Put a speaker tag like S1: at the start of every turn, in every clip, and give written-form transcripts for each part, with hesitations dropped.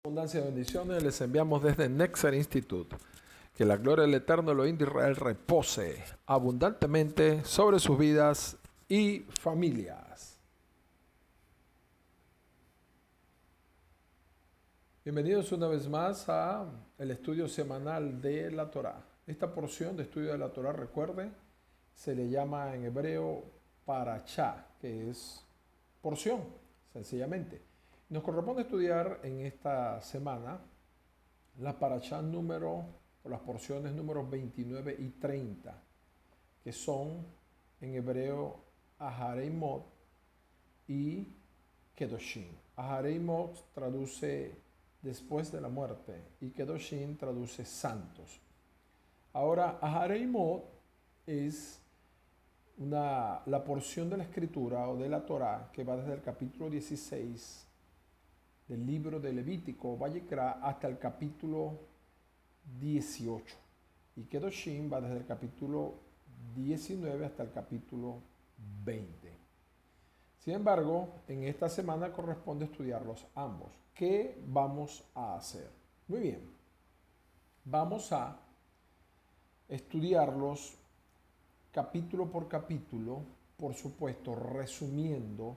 S1: Abundancia de bendiciones les enviamos desde Nexer Institute. Que la gloria del Eterno Elohim de Israel repose abundantemente sobre sus vidas y familias. Bienvenidos una vez más a el estudio semanal de la Torá. Esta porción de estudio de la Torá, recuerde, se le llama en hebreo parashá, que es porción, sencillamente. Nos corresponde estudiar en esta semana la parashá número, o las porciones números 29 y 30, que son en hebreo Ahareimot y Kedoshim. Ahareimot traduce después de la muerte y Kedoshim traduce santos. Ahora, Ahareimot es la porción de la escritura o de la Torá que va desde el capítulo 16 del libro de Levítico, Vayikra, hasta el capítulo 18. Y Kedoshim va desde el capítulo 19 hasta el capítulo 20. Sin embargo, en esta semana corresponde estudiarlos ambos. ¿Qué vamos a hacer? Muy bien. Vamos a estudiarlos capítulo por capítulo, por supuesto, resumiendo.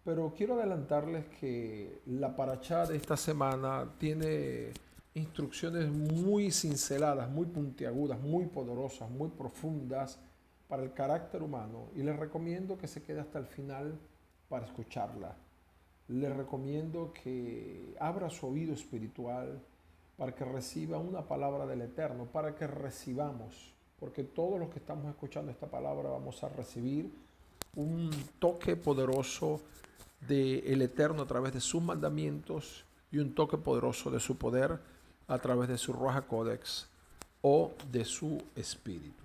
S1: Pero quiero adelantarles que la parashá de esta semana tiene instrucciones muy cinceladas, muy puntiagudas, muy poderosas, muy profundas para el carácter humano. Y les recomiendo que se quede hasta el final para escucharla. Les recomiendo que abra su oído espiritual para que reciba una palabra del Eterno, para que recibamos. Porque todos los que estamos escuchando esta palabra vamos a recibir un toque poderoso del Eterno a través de sus mandamientos y un toque poderoso de su poder a través de su Ruach HaKodesh o de su espíritu.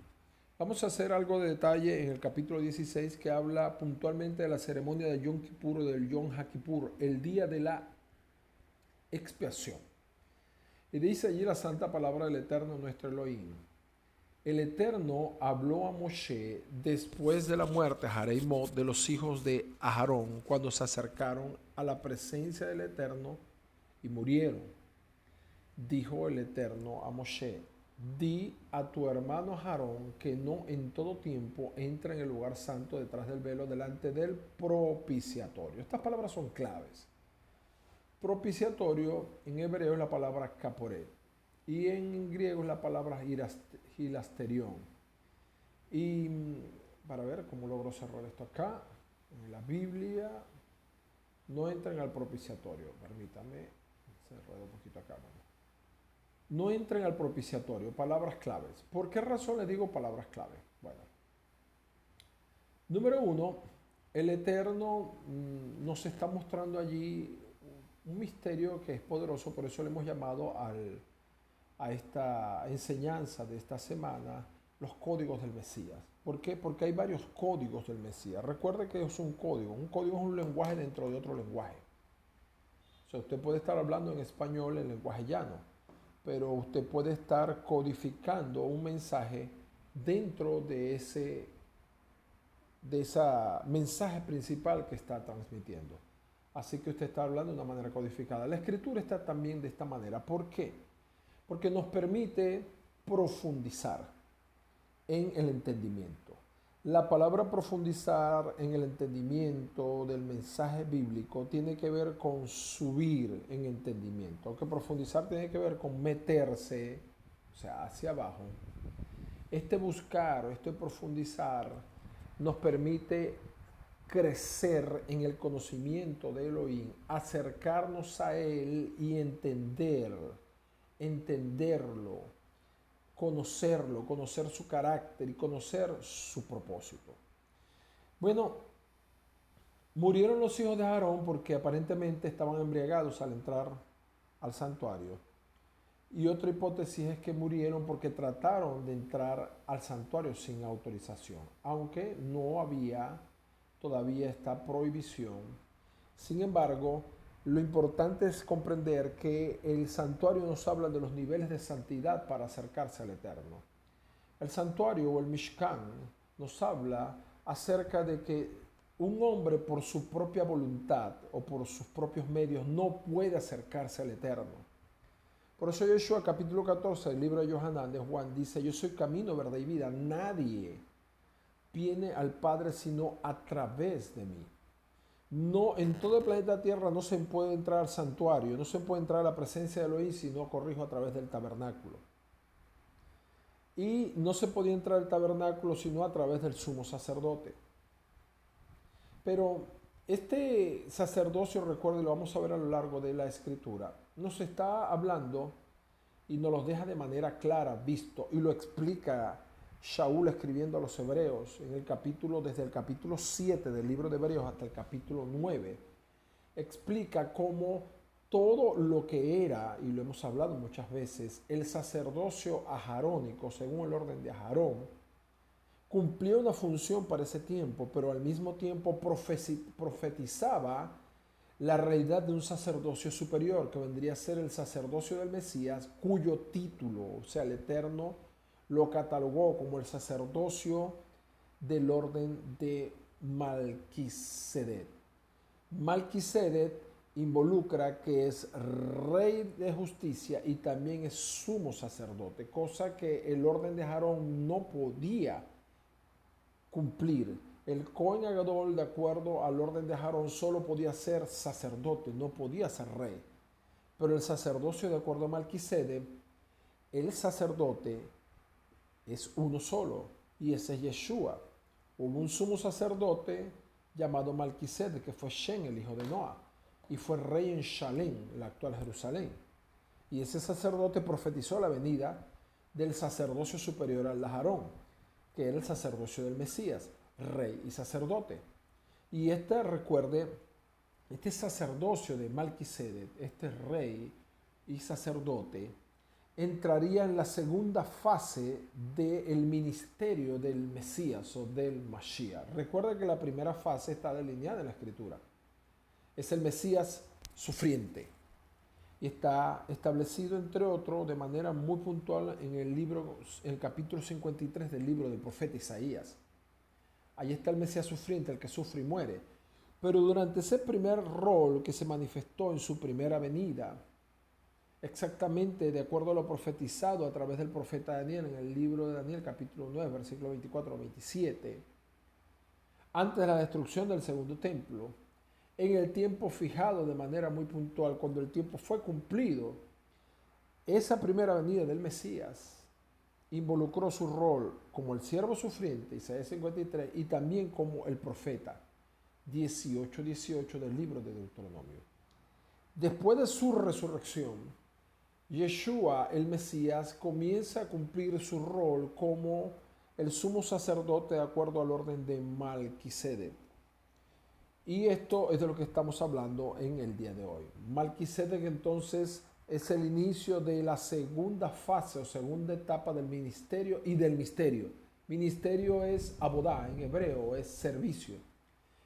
S1: Vamos a hacer algo de detalle en el capítulo 16 que habla puntualmente de la ceremonia de Yom Kippur o del Yom HaKippur, el día de la expiación. Y dice allí la santa palabra del Eterno nuestro Elohim. El Eterno habló a Moshe después de la muerte, Jareimot, de los hijos de Aarón, cuando se acercaron a la presencia del Eterno y murieron. Dijo el Eterno a Moshe, di a tu hermano Aarón que no en todo tiempo entre en el lugar santo detrás del velo delante del propiciatorio. Estas palabras son claves. Propiciatorio en hebreo es la palabra kaporet. Y en griego es la palabra hilasterión. Y para ver cómo logro cerrar esto acá, en la Biblia, no entren al propiciatorio. Permítame, se rueda un poquito acá. No entren al propiciatorio, palabras claves. ¿Por qué razón les digo palabras claves? Bueno, número uno, el Eterno nos está mostrando allí un misterio que es poderoso, por eso le hemos llamado a esta enseñanza de esta semana los códigos del Mesías. ¿Por qué? Porque hay varios códigos del Mesías. Recuerde que es un código. Un código es un lenguaje dentro de otro lenguaje. O sea, usted puede estar hablando en español en lenguaje llano, pero usted puede estar codificando un mensaje dentro de ese mensaje principal que está transmitiendo. Así que usted está hablando de una manera codificada. La escritura está también de esta manera. ¿Por qué? Porque nos permite profundizar en el entendimiento. La palabra profundizar en el entendimiento del mensaje bíblico tiene que ver con subir en entendimiento, aunque profundizar tiene que ver con meterse, o sea, hacia abajo. Este buscar o este profundizar nos permite crecer en el conocimiento de Elohim, acercarnos a Él y entenderlo, conocer su carácter y conocer su propósito. Bueno, murieron los hijos de Aarón porque aparentemente estaban embriagados al entrar al santuario. Y otra hipótesis es que murieron porque trataron de entrar al santuario sin autorización, aunque no había todavía esta prohibición. Sin embargo, lo importante es comprender que el santuario nos habla de los niveles de santidad para acercarse al Eterno. El santuario o el Mishkan nos habla acerca de que Un hombre por su propia voluntad o por sus propios medios no puede acercarse al Eterno. Por eso Yeshua capítulo 14 del libro de Yohanan de Juan dice, yo soy camino, verdad y vida. Nadie viene al Padre sino a través de mí. No, en todo el planeta Tierra no se puede entrar al santuario, no se puede entrar a la presencia de Elohim si no corrijo a través del tabernáculo. Y no se podía entrar al tabernáculo sino a través del sumo sacerdote. Pero este sacerdocio, recuerde, lo vamos a ver a lo largo de la escritura, nos está hablando y nos lo deja de manera clara, visto, y lo explica Shaul escribiendo a los hebreos en el capítulo, desde el capítulo 7 del libro de Hebreos hasta el capítulo 9, explica cómo todo lo que era, y lo hemos hablado muchas veces, el sacerdocio ajarónico, según el orden de Ajarón, cumplía una función para ese tiempo, pero al mismo tiempo profetizaba la realidad de un sacerdocio superior, que vendría a ser el sacerdocio del Mesías, cuyo título, o sea, el Eterno, lo catalogó como el sacerdocio del orden de Malquisedec. Malquisedec involucra que es rey de justicia y también es sumo sacerdote, cosa que el orden de Aarón no podía cumplir. El Cohen Agadol, de acuerdo al orden de Aarón, solo podía ser sacerdote, no podía ser rey. Pero el sacerdocio, de acuerdo a Malquisedec, el sacerdote es uno solo, y ese es Yeshua. Hubo un sumo sacerdote llamado Malquisedec, que fue Shen, el hijo de Noah, y fue rey en Shalem, la actual Jerusalén. Y ese sacerdote profetizó la venida del sacerdocio superior al de Aarón, que era el sacerdocio del Mesías, rey y sacerdote. Y recuerde, este sacerdocio de Malquisedec, este rey y sacerdote, entraría en la segunda fase del ministerio del Mesías o del Mashiach. Recuerda que la primera fase está delineada en la Escritura. Es el Mesías sufriente. Y está establecido, entre otros, de manera muy puntual en el capítulo 53 del libro del profeta Isaías. Ahí está el Mesías sufriente, el que sufre y muere. Pero durante ese primer rol que se manifestó en su primera venida, exactamente de acuerdo a lo profetizado a través del profeta Daniel en el libro de Daniel, capítulo 9, versículo 24-27, antes de la destrucción del segundo templo, en el tiempo fijado de manera muy puntual, cuando el tiempo fue cumplido, esa primera venida del Mesías involucró su rol como el siervo sufriente, Isaías 53, y también como el profeta, 18:18 del libro de Deuteronomio. Después de su resurrección, Yeshua, el Mesías, comienza a cumplir su rol como el sumo sacerdote de acuerdo al orden de Malquisedec. Y esto es de lo que estamos hablando en el día de hoy. Malquisedec entonces es el inicio de la segunda fase o segunda etapa del ministerio y del misterio. Ministerio es abodá, en hebreo es servicio.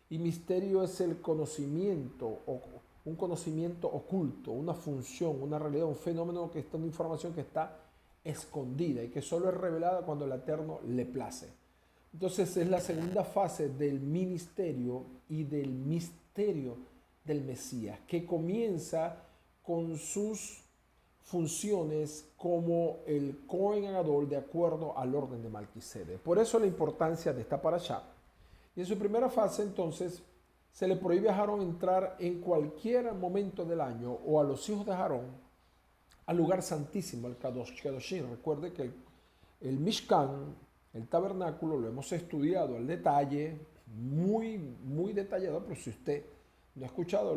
S1: Y misterio es el conocimiento, o un conocimiento oculto, una función, una realidad, un fenómeno que está, una información que está escondida y que solo es revelada cuando el Eterno le place. Entonces es la segunda fase del ministerio y del misterio del Mesías, que comienza con sus funciones como el Cohen Agadol de acuerdo al orden de Malquisedec. Por eso la importancia de esta parashá. Y en su primera fase, entonces, se le prohíbe a Aarón entrar en cualquier momento del año o a los hijos de Aarón al lugar santísimo, al Kadosh Kadoshim. Recuerde que el Mishkan, el tabernáculo, lo hemos estudiado al detalle, muy detallado, pero si usted no ha escuchado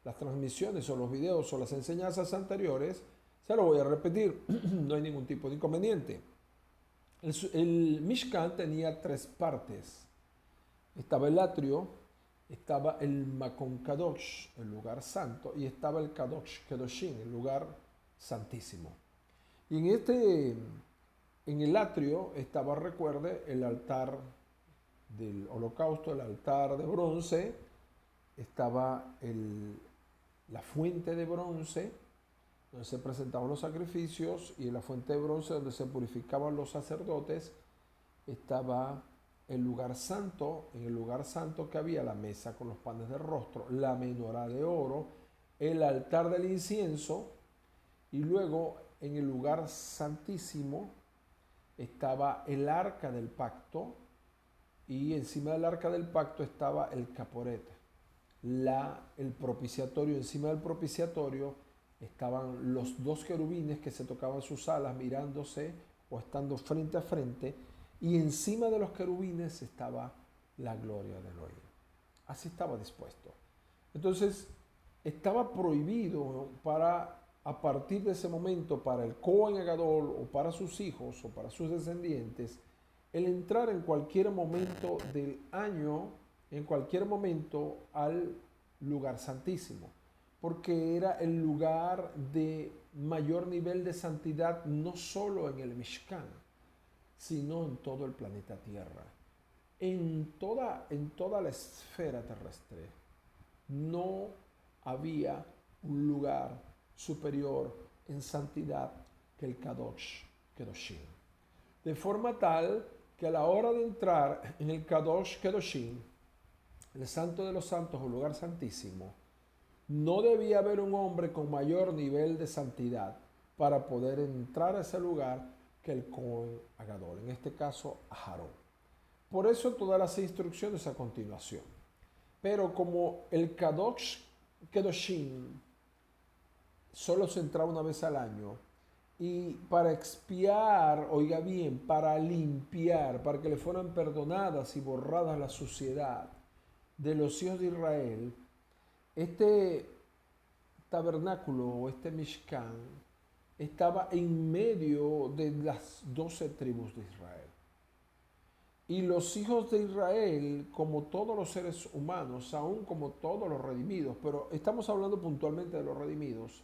S1: las transmisiones o los videos o las enseñanzas anteriores, se lo voy a repetir, no hay ningún tipo de inconveniente. El Mishkan tenía tres partes. Estaba el atrio, estaba el Makon Kadosh, el lugar santo, y estaba el Kadosh Kadoshim, el lugar santísimo. Y en el atrio estaba, recuerde, el altar del holocausto, el altar de bronce, estaba la fuente de bronce, donde se presentaban los sacrificios, y en la fuente de bronce, donde se purificaban los sacerdotes, estaba el lugar santo, en el lugar santo que había la mesa con los panes del rostro, la menorá de oro, el altar del incienso, y luego en el lugar santísimo estaba el arca del pacto, y encima del arca del pacto estaba el caporet, el propiciatorio. Encima del propiciatorio estaban los dos querubines que se tocaban sus alas mirándose o estando frente a frente, y encima de los querubines estaba la gloria de Elohim. Así estaba dispuesto. Entonces, estaba prohibido para, a partir de ese momento, para el Cohen Agadol o para sus hijos o para sus descendientes, el entrar en cualquier momento del año, en cualquier momento, al lugar santísimo, porque era el lugar de mayor nivel de santidad, no solo en el Mishkan, sino en todo el planeta Tierra. En toda la esfera terrestre no había un lugar superior en santidad que el Kadosh Kedoshim. De forma tal que a la hora de entrar en el Kadosh Kedoshim, el Santo de los Santos o lugar santísimo, no debía haber un hombre con mayor nivel de santidad para poder entrar a ese lugar que el Cohen Agadol, en este caso Aarón. Por eso todas las instrucciones a continuación. Pero como el Kadosh Kedoshim solo se entraba una vez al año, y para expiar, oiga bien, para limpiar, para que le fueran perdonadas y borradas la suciedad de los hijos de Israel, este tabernáculo o este Mishkan estaba en medio de las 12 tribus de Israel. Y los hijos de Israel, como todos los seres humanos, aún como todos los redimidos, pero estamos hablando puntualmente de los redimidos,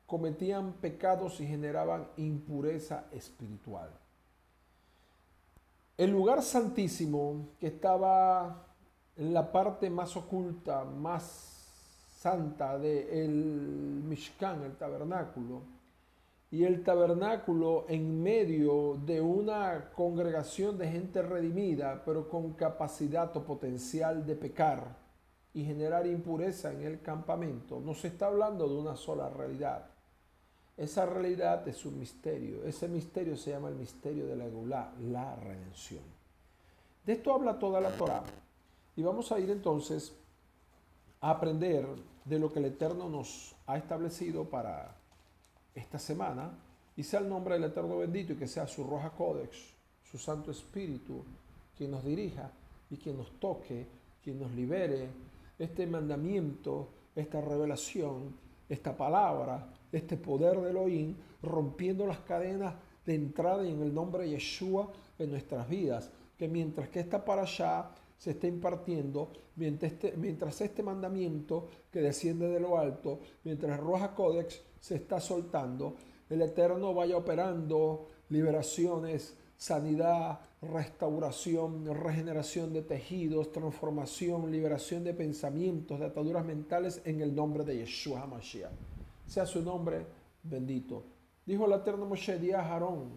S1: cometían pecados y generaban impureza espiritual. El lugar santísimo, que estaba en la parte más oculta, más santa del Mishkan, el tabernáculo, y el tabernáculo en medio de una congregación de gente redimida, pero con capacidad o potencial de pecar y generar impureza en el campamento, no se está hablando de una sola realidad. Esa realidad es un misterio. Ese misterio se llama el misterio de la Eulá, la redención. De esto habla toda la Torá. Y vamos a ir entonces a aprender de lo que el Eterno nos ha establecido para esta semana. Y sea el nombre del Eterno bendito y que sea su Roja Codex, su Santo Espíritu, quien nos dirija y quien nos toque, quien nos libere este mandamiento, esta revelación, esta palabra, este poder de Elohim, rompiendo las cadenas de entrada y en el nombre de Yeshua en nuestras vidas. Que mientras que esta parashá se está impartiendo, mientras este mandamiento que desciende de lo alto, mientras el Ruach Codex se está soltando, el Eterno vaya operando liberaciones, sanidad, restauración, regeneración de tejidos, transformación, liberación de pensamientos, de ataduras mentales en el nombre de Yeshua HaMashiach. Sea su nombre bendito. Dijo el Eterno Moshe, di a Aarón,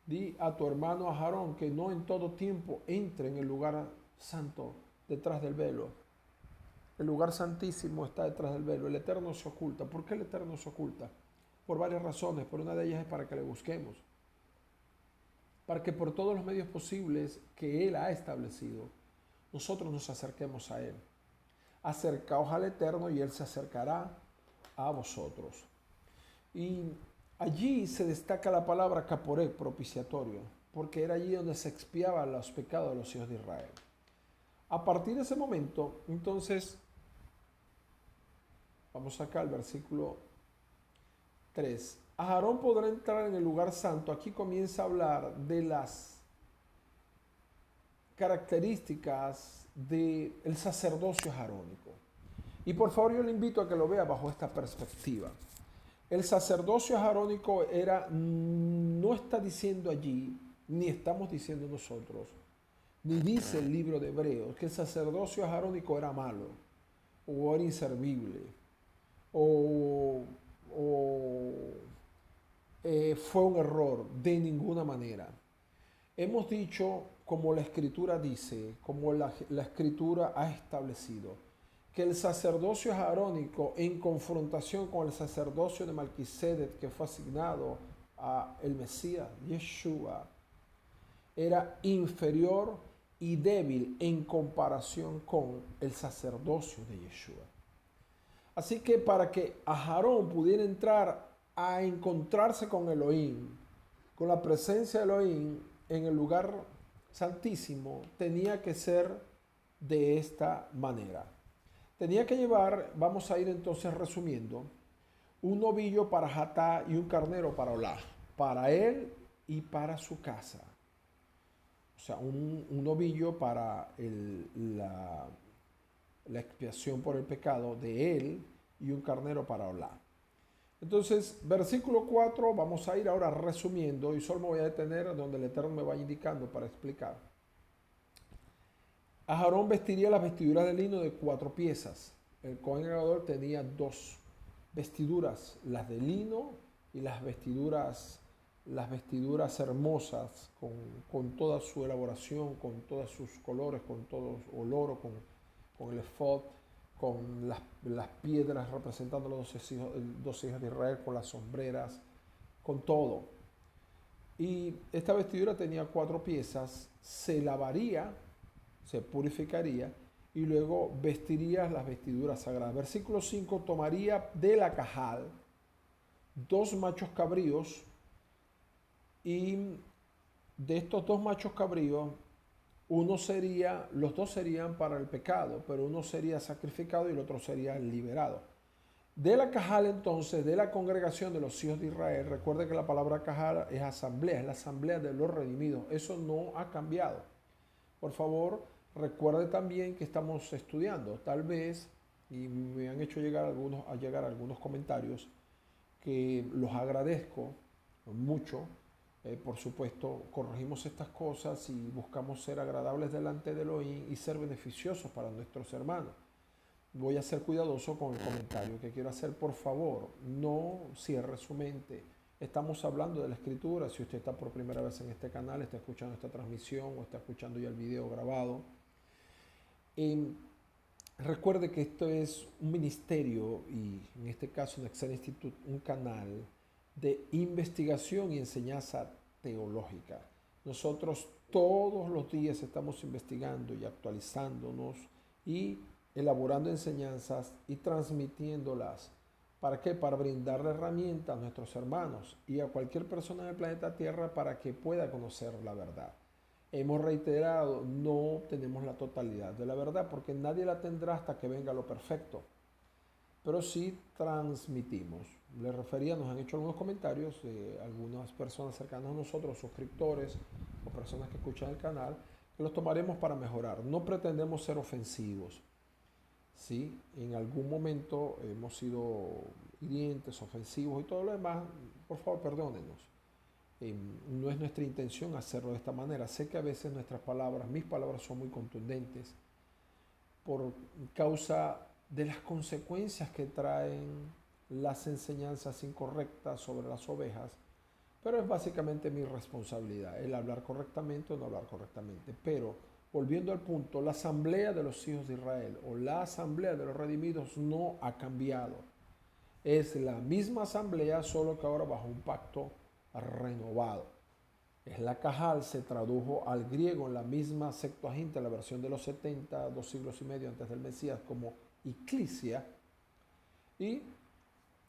S1: di a tu hermano Aarón que no en todo tiempo entre en el lugar santo detrás del velo. El lugar santísimo está detrás del velo. El Eterno se oculta. ¿Por qué el Eterno se oculta? Por varias razones. Por una de ellas es para que le busquemos. Para que por todos los medios posibles que Él ha establecido, nosotros nos acerquemos a Él. Acercaos al Eterno y Él se acercará a vosotros. Y allí se destaca la palabra caporet, propiciatorio, porque era allí donde se expiaban los pecados de los hijos de Israel. A partir de ese momento, entonces, vamos acá al versículo 3. Aarón podrá entrar en el lugar santo. Aquí comienza a hablar de las características del sacerdocio arónico. Y por favor yo le invito a que lo vea bajo esta perspectiva. El sacerdocio arónico no está diciendo allí, ni estamos diciendo nosotros, ni dice el libro de Hebreos, que el sacerdocio arónico era malo, o era inservible, o fue un error, de ninguna manera. Hemos dicho, como la Escritura dice, como la Escritura ha establecido, que el sacerdocio arónico en confrontación con el sacerdocio de Melquisedec que fue asignado a el Mesías, Yeshua, era inferior y débil en comparación con el sacerdocio de Yeshua. Así que para que Aarón pudiera entrar a encontrarse con Elohim, con la presencia de Elohim en el lugar santísimo, tenía que ser de esta manera. Tenía que llevar, vamos a ir entonces resumiendo, un novillo para Jatá y un carnero para Olá, para él y para su casa. O sea, un novillo para la expiación por el pecado de él y un carnero para Olá. Entonces, versículo 4, vamos a ir ahora resumiendo y solo me voy a detener donde el Eterno me va indicando para explicar. Aarón vestiría las vestiduras de lino de 4 piezas. El Cohen Gadol tenía 2 vestiduras, las de lino y las vestiduras hermosas, con toda su elaboración, con todos sus colores, con todo el oro, con el efod, con las piedras representando los 12 hijos de Israel, con las sombreras, con todo. Y esta vestidura tenía 4 piezas, se lavaría, se purificaría y luego vestiría las vestiduras sagradas. Versículo 5, tomaría de la cajal 2 machos cabríos y de estos 2 machos cabríos, los dos serían para el pecado, pero uno sería sacrificado y el otro sería liberado. De la cajal entonces, de la congregación de los hijos de Israel, recuerde que la palabra cajal es asamblea, es la asamblea de los redimidos, eso no ha cambiado. Por favor, recuerde también que estamos estudiando, tal vez, y me han hecho llegar algunos comentarios que los agradezco mucho. Por supuesto, corregimos estas cosas y buscamos ser agradables delante de Elohim y ser beneficiosos para nuestros hermanos. Voy a ser cuidadoso con el comentario que quiero hacer. Por favor, no cierre su mente. Estamos hablando de la Escritura. Si usted está por primera vez en este canal, está escuchando esta transmisión o está escuchando ya el video grabado, recuerde que esto es un ministerio y en este caso un Excel Institute, un canal de investigación y enseñanza teológica. Nosotros todos los días estamos investigando y actualizándonos y elaborando enseñanzas y transmitiéndolas. ¿Para qué? Para brindarle herramientas a nuestros hermanos y a cualquier persona del planeta Tierra para que pueda conocer la verdad. Hemos reiterado, no tenemos la totalidad de la verdad porque nadie la tendrá hasta que venga lo perfecto. Pero sí transmitimos. Les refería, nos han hecho algunos comentarios de algunas personas cercanas a nosotros, suscriptores o personas que escuchan el canal, que los tomaremos para mejorar. No pretendemos ser ofensivos. ¿Sí? En algún momento hemos sido hirientes, ofensivos y todo lo demás, por favor, perdónenos. No es nuestra intención hacerlo de esta manera. Sé que a veces mis palabras son muy contundentes por causa de las consecuencias que traen las enseñanzas incorrectas sobre las ovejas, pero es básicamente mi responsabilidad, el hablar correctamente o no hablar correctamente. Pero, volviendo al punto, la asamblea de los hijos de Israel o la asamblea de los redimidos no ha cambiado. Es la misma asamblea, solo que ahora bajo un pacto renovado. Es la Cajal, se tradujo al griego en la misma Septuaginta, la versión de los 70, 2 siglos y medio antes del Mesías, como Iclesia. Y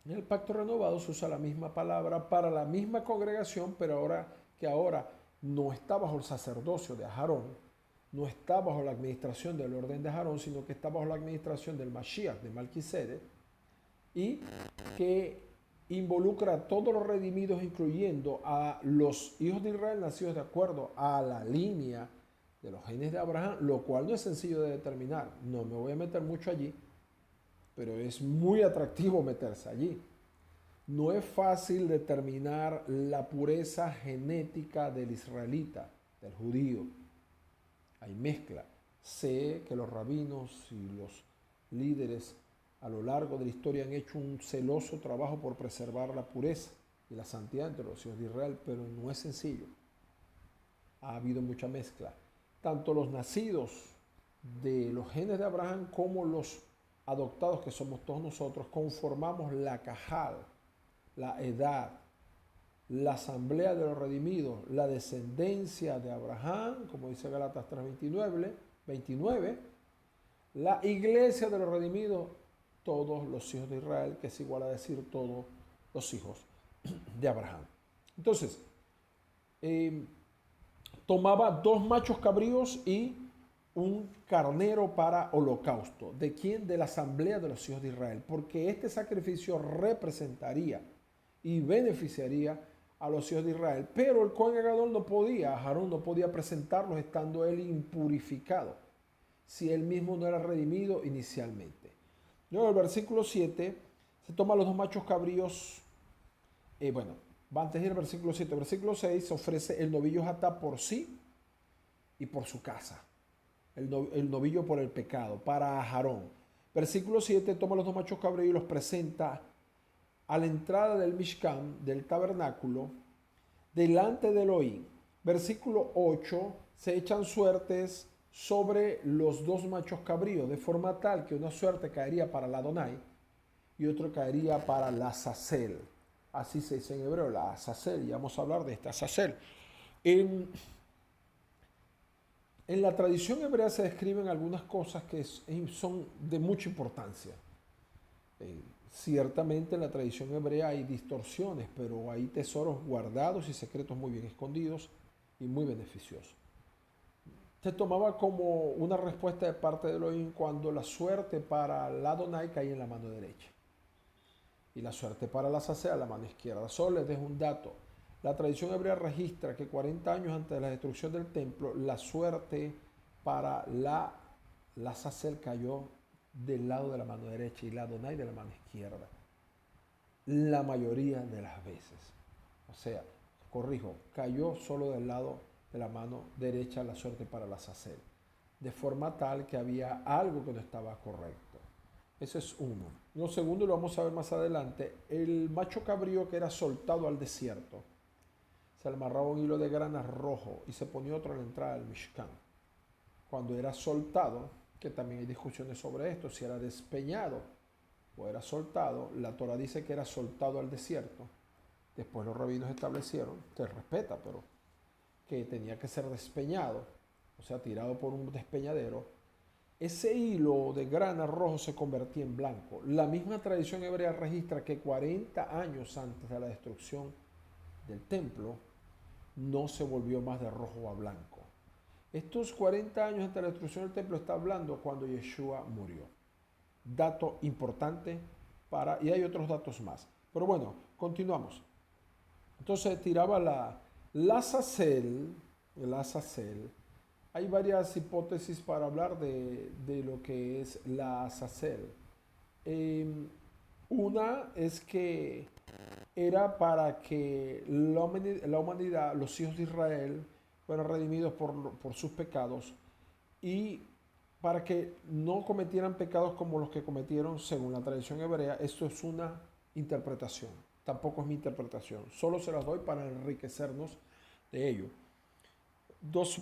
S1: en el pacto renovado se usa la misma palabra para la misma congregación, pero ahora no está bajo el sacerdocio de Aarón, no está bajo la administración del orden de Aarón, sino que está bajo la administración del Mashiach, de Melquisedec, y que involucra a todos los redimidos, incluyendo a los hijos de Israel nacidos de acuerdo a la línea de los genes de Abraham, lo cual no es sencillo de determinar. No me voy a meter mucho allí, pero es muy atractivo meterse allí. No es fácil determinar la pureza genética del israelita, del judío. Hay mezcla. Sé que los rabinos y los líderes a lo largo de la historia han hecho un celoso trabajo por preservar la pureza y la santidad entre los hijos de Israel, pero no es sencillo. ha habido mucha mezcla. Tanto los nacidos de los genes de Abraham como los adoptados, que somos todos nosotros, conformamos la cajal, la edad, la asamblea de los redimidos, la descendencia de Abraham, como dice Gálatas 3:29, la iglesia de los redimidos, todos los hijos de Israel, que es igual a decir todos los hijos de Abraham. Entonces, tomaba 2 machos cabríos y un carnero para holocausto. ¿De quién? De la asamblea de los hijos de Israel, porque este sacrificio representaría y beneficiaría a los hijos de Israel. Pero el Cohen Gadol no podía, Aarón no podía presentarlos estando él impurificado, si él mismo no era redimido inicialmente. Luego el versículo 7 se toma los 2 machos cabríos. Va antes de ir al versículo 7. El versículo 6 se ofrece el novillo jatá por sí y por su casa. El novillo por el pecado, para Aarón. Versículo 7 toma los 2 machos cabríos y los presenta a la entrada del Mishkan, del tabernáculo, delante de Elohim. Versículo 8, se echan suertes sobre los 2 machos cabríos, de forma tal que una suerte caería para la Adonai y otro caería para la Azazel. Así se dice en hebreo, la Azazel, y vamos a hablar de esta Azazel. En la tradición hebrea se describen algunas cosas que son de mucha importancia. Ciertamente en la tradición hebrea hay distorsiones, pero hay tesoros guardados y secretos muy bien escondidos y muy beneficiosos. Se tomaba como una respuesta de parte de Elohim cuando la suerte para la Adonai caía en la mano derecha y la suerte para la Azazel a la mano izquierda. Solo les dejo un dato. La tradición hebrea registra que 40 años antes de la destrucción del templo, la suerte para la Azazel cayó del lado de la mano derecha y la Adonai de la mano izquierda. La mayoría de las veces. O sea, corrijo, cayó solo del lado de la mano derecha la suerte para la Azazel. De forma tal que había algo que no estaba correcto. Eso es uno. Lo segundo, lo vamos a ver más adelante, el macho cabrío que era soltado al desierto. Se le amarraba un hilo de grana rojo y se ponía otro a la entrada del Mishkan. Cuando era soltado, que también hay discusiones sobre esto, si era despeñado o era soltado, la Torah dice que era soltado al desierto. Después los rabinos establecieron, se respeta, pero que tenía que ser despeñado, o sea, tirado por un despeñadero. Ese hilo de grana rojo se convertía en blanco. La misma tradición hebrea registra que 40 años antes de la destrucción del templo, no se volvió más de rojo a blanco. Estos 40 años antes de la destrucción del templo está hablando cuando Yeshua murió. Dato importante y hay otros datos más. Pero bueno, continuamos. Entonces tiraba la Azazel. Hay varias hipótesis para hablar de lo que es la Azazel. Una es que era para que la humanidad, los hijos de Israel, fueran redimidos por sus pecados y para que no cometieran pecados como los que cometieron según la tradición hebrea. Esto es una interpretación, tampoco es mi interpretación, solo se las doy para enriquecernos de ello.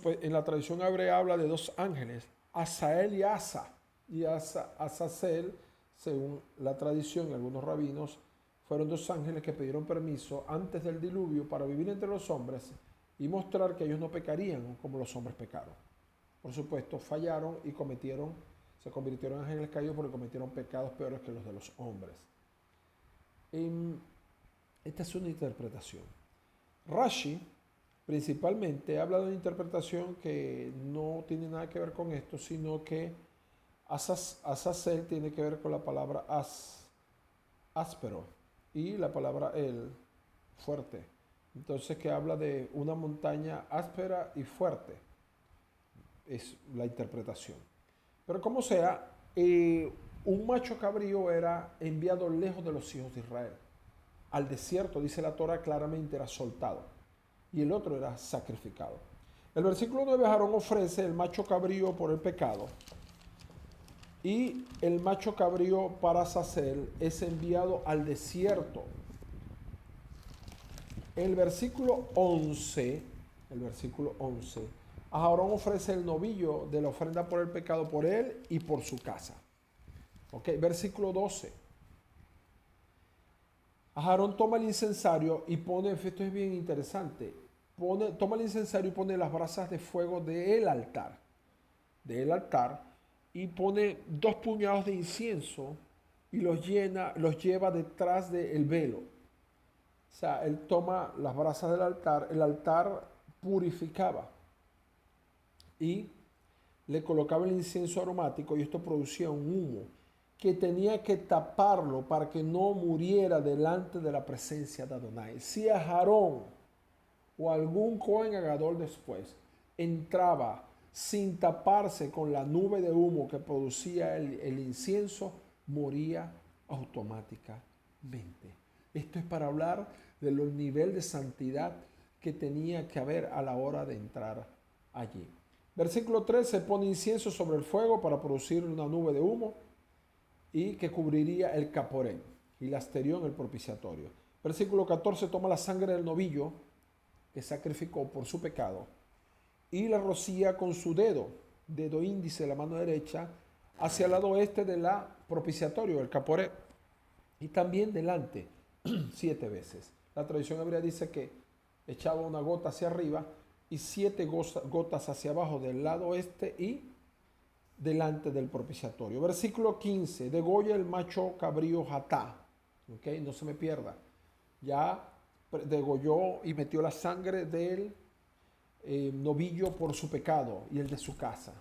S1: En la tradición hebrea habla de 2 ángeles, Azael y Asa, y Azazel, según la tradición y algunos rabinos, fueron 2 ángeles que pidieron permiso antes del diluvio para vivir entre los hombres y mostrar que ellos no pecarían como los hombres pecaron. Por supuesto, fallaron y se convirtieron en ángeles caídos porque cometieron pecados peores que los de los hombres. Esta es una interpretación. Rashi principalmente habla de una interpretación que no tiene nada que ver con esto, sino que Azazel tiene que ver con la palabra áspero y la palabra el, fuerte. Entonces, que habla de una montaña áspera y fuerte. Es la interpretación. Pero como sea, un macho cabrío era enviado lejos de los hijos de Israel. Al desierto, dice la Torah, claramente era soltado. Y el otro era sacrificado. El versículo 9, Aarón ofrece el macho cabrío por el pecado. Y el macho cabrío para Azazel es enviado al desierto. El versículo 11 el versículo 11. Aarón ofrece el novillo de la ofrenda por el pecado por él y por su casa. Ok, versículo 12. Aarón toma el incensario y pone, esto es bien interesante, toma el incensario y pone las brasas de fuego del altar, y pone 2 puñados de incienso y los lleva detrás del velo. O sea, él toma las brasas del altar, el altar purificaba y le colocaba el incienso aromático y esto producía un humo que tenía que taparlo para que no muriera delante de la presencia de Adonai. Si a Aarón o algún Cohen Agadol después entraba sin taparse con la nube de humo que producía el incienso, moría automáticamente. Esto es para hablar del nivel de santidad que tenía que haber a la hora de entrar allí. Versículo 13, pone incienso sobre el fuego para producir una nube de humo y que cubriría el caporén y la asterión, el propiciatorio. Versículo 14, toma la sangre del novillo que sacrificó por su pecado y la rocía con su dedo índice de la mano derecha, hacia el lado oeste de la propiciatorio, el caporé, y también delante 7 veces. La tradición hebrea dice que echaba una gota hacia arriba y 7 gotas hacia abajo del lado oeste y delante del propiciatorio. Versículo 15, degolla el macho cabrío jatá, ¿okay? No se me pierda. Ya degolló y metió la sangre del novillo por su pecado y el de su casa.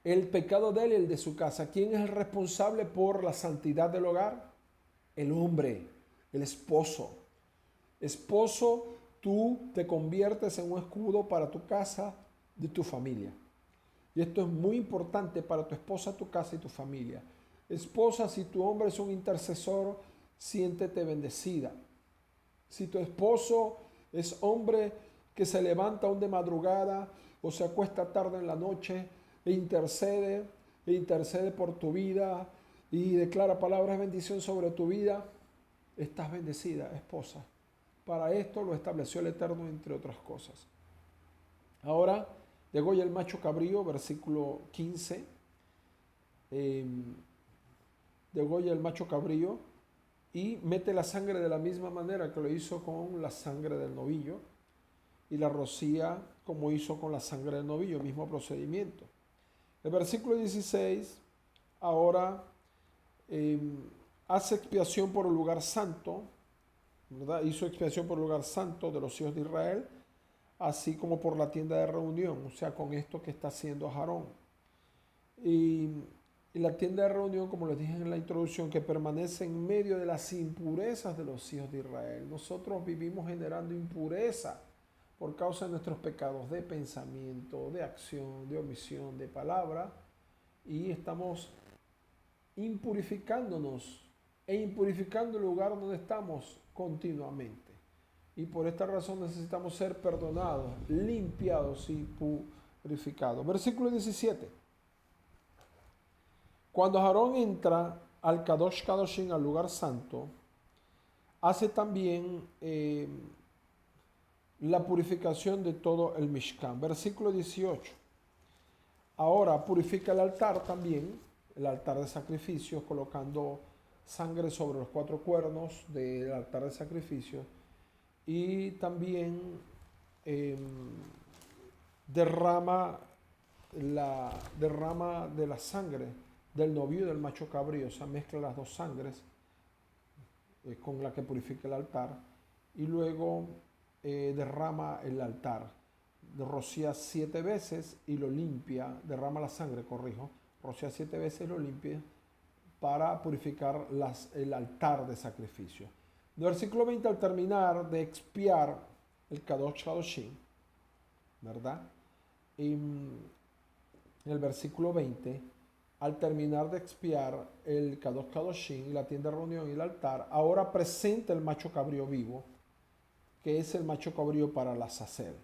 S1: El pecado de él y el de su casa. ¿Quién es el responsable por la santidad del hogar? El hombre, el esposo. Esposo, tú te conviertes en un escudo para tu casa, de tu familia. Y esto es muy importante para tu esposa, tu casa y tu familia. Esposa, si tu hombre es un intercesor, siéntete bendecida. Si tu esposo es hombre que se levanta aún de madrugada o se acuesta tarde en la noche e intercede por tu vida y declara palabras de bendición sobre tu vida, estás bendecida, esposa. Para esto lo estableció el Eterno, entre otras cosas. Ahora, degolla el macho cabrío, versículo 15. Degolla el macho cabrío y mete la sangre de la misma manera que lo hizo con la sangre del novillo y la rocía como hizo con la sangre del novillo, mismo procedimiento. El versículo 16 ahora hace expiación por el lugar santo, ¿verdad? Hizo expiación por el lugar santo de los hijos de Israel, así como por la tienda de reunión, o sea, con esto que está haciendo Aarón. Y la tienda de reunión, como les dije en la introducción, que permanece en medio de las impurezas de los hijos de Israel. Nosotros vivimos generando impureza por causa de nuestros pecados de pensamiento, de acción, de omisión, de palabra, y estamos impurificándonos e impurificando el lugar donde estamos continuamente. Y por esta razón necesitamos ser perdonados, limpiados y purificados. Versículo 17. Cuando Aarón entra al Kadosh Kadoshim, al lugar santo, hace también la purificación de todo el Mishkan. Versículo 18. Ahora purifica el altar también, el altar de sacrificios, colocando sangre sobre los 4 cuernos del altar de sacrificio y también derrama de la sangre del novillo y del macho cabrío, o sea, mezcla las 2 sangres con la que purifica el altar y luego derrama el altar, rocía 7 veces y lo limpia, derrama la sangre, rocía 7 veces y lo limpia para purificar el altar de sacrificio. En el versículo 20, al terminar de expiar el Kadosh Kadoshim, ¿verdad? Y en el versículo 20, al terminar de expiar el Kadosh Kadoshim y la tienda de reunión y el altar, ahora presenta el macho cabrío vivo, que es el macho cabrío para la sacer.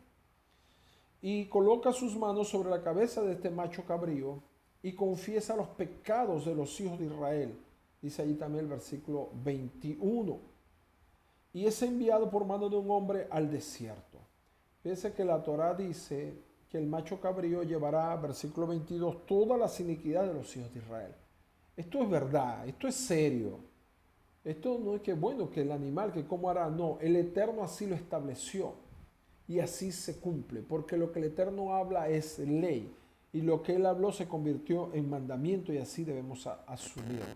S1: Y coloca sus manos sobre la cabeza de este macho cabrío y confiesa los pecados de los hijos de Israel. Dice allí también el versículo 21. Y es enviado por mano de un hombre al desierto. Fíjense que la Torá dice que el macho cabrío llevará, versículo 22, todas las iniquidades de los hijos de Israel. Esto es verdad, esto es serio. Esto no es que, bueno, que el animal, que cómo hará. No, el Eterno así lo estableció. Y así se cumple, porque lo que el Eterno habla es ley. Y lo que Él habló se convirtió en mandamiento y así debemos asumirlo.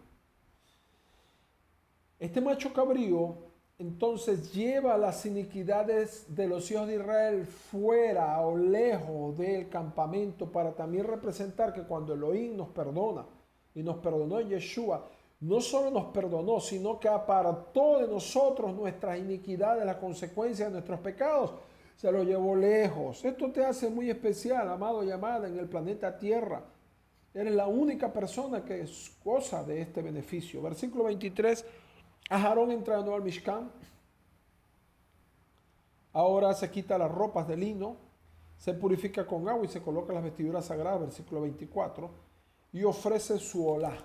S1: Este macho cabrío entonces lleva las iniquidades de los hijos de Israel fuera o lejos del campamento para también representar que cuando Elohim nos perdona y nos perdonó en Yeshua, no solo nos perdonó, sino que apartó de nosotros nuestras iniquidades, las consecuencias de nuestros pecados, se lo llevó lejos. Esto te hace muy especial, amado y amada, en el planeta Tierra. Eres la única persona que goza de este beneficio. Versículo 23. Aarón entra de nuevo al Mishkan. Ahora se quita las ropas de lino, se purifica con agua y se coloca las vestiduras sagradas, versículo 24, y ofrece su olá,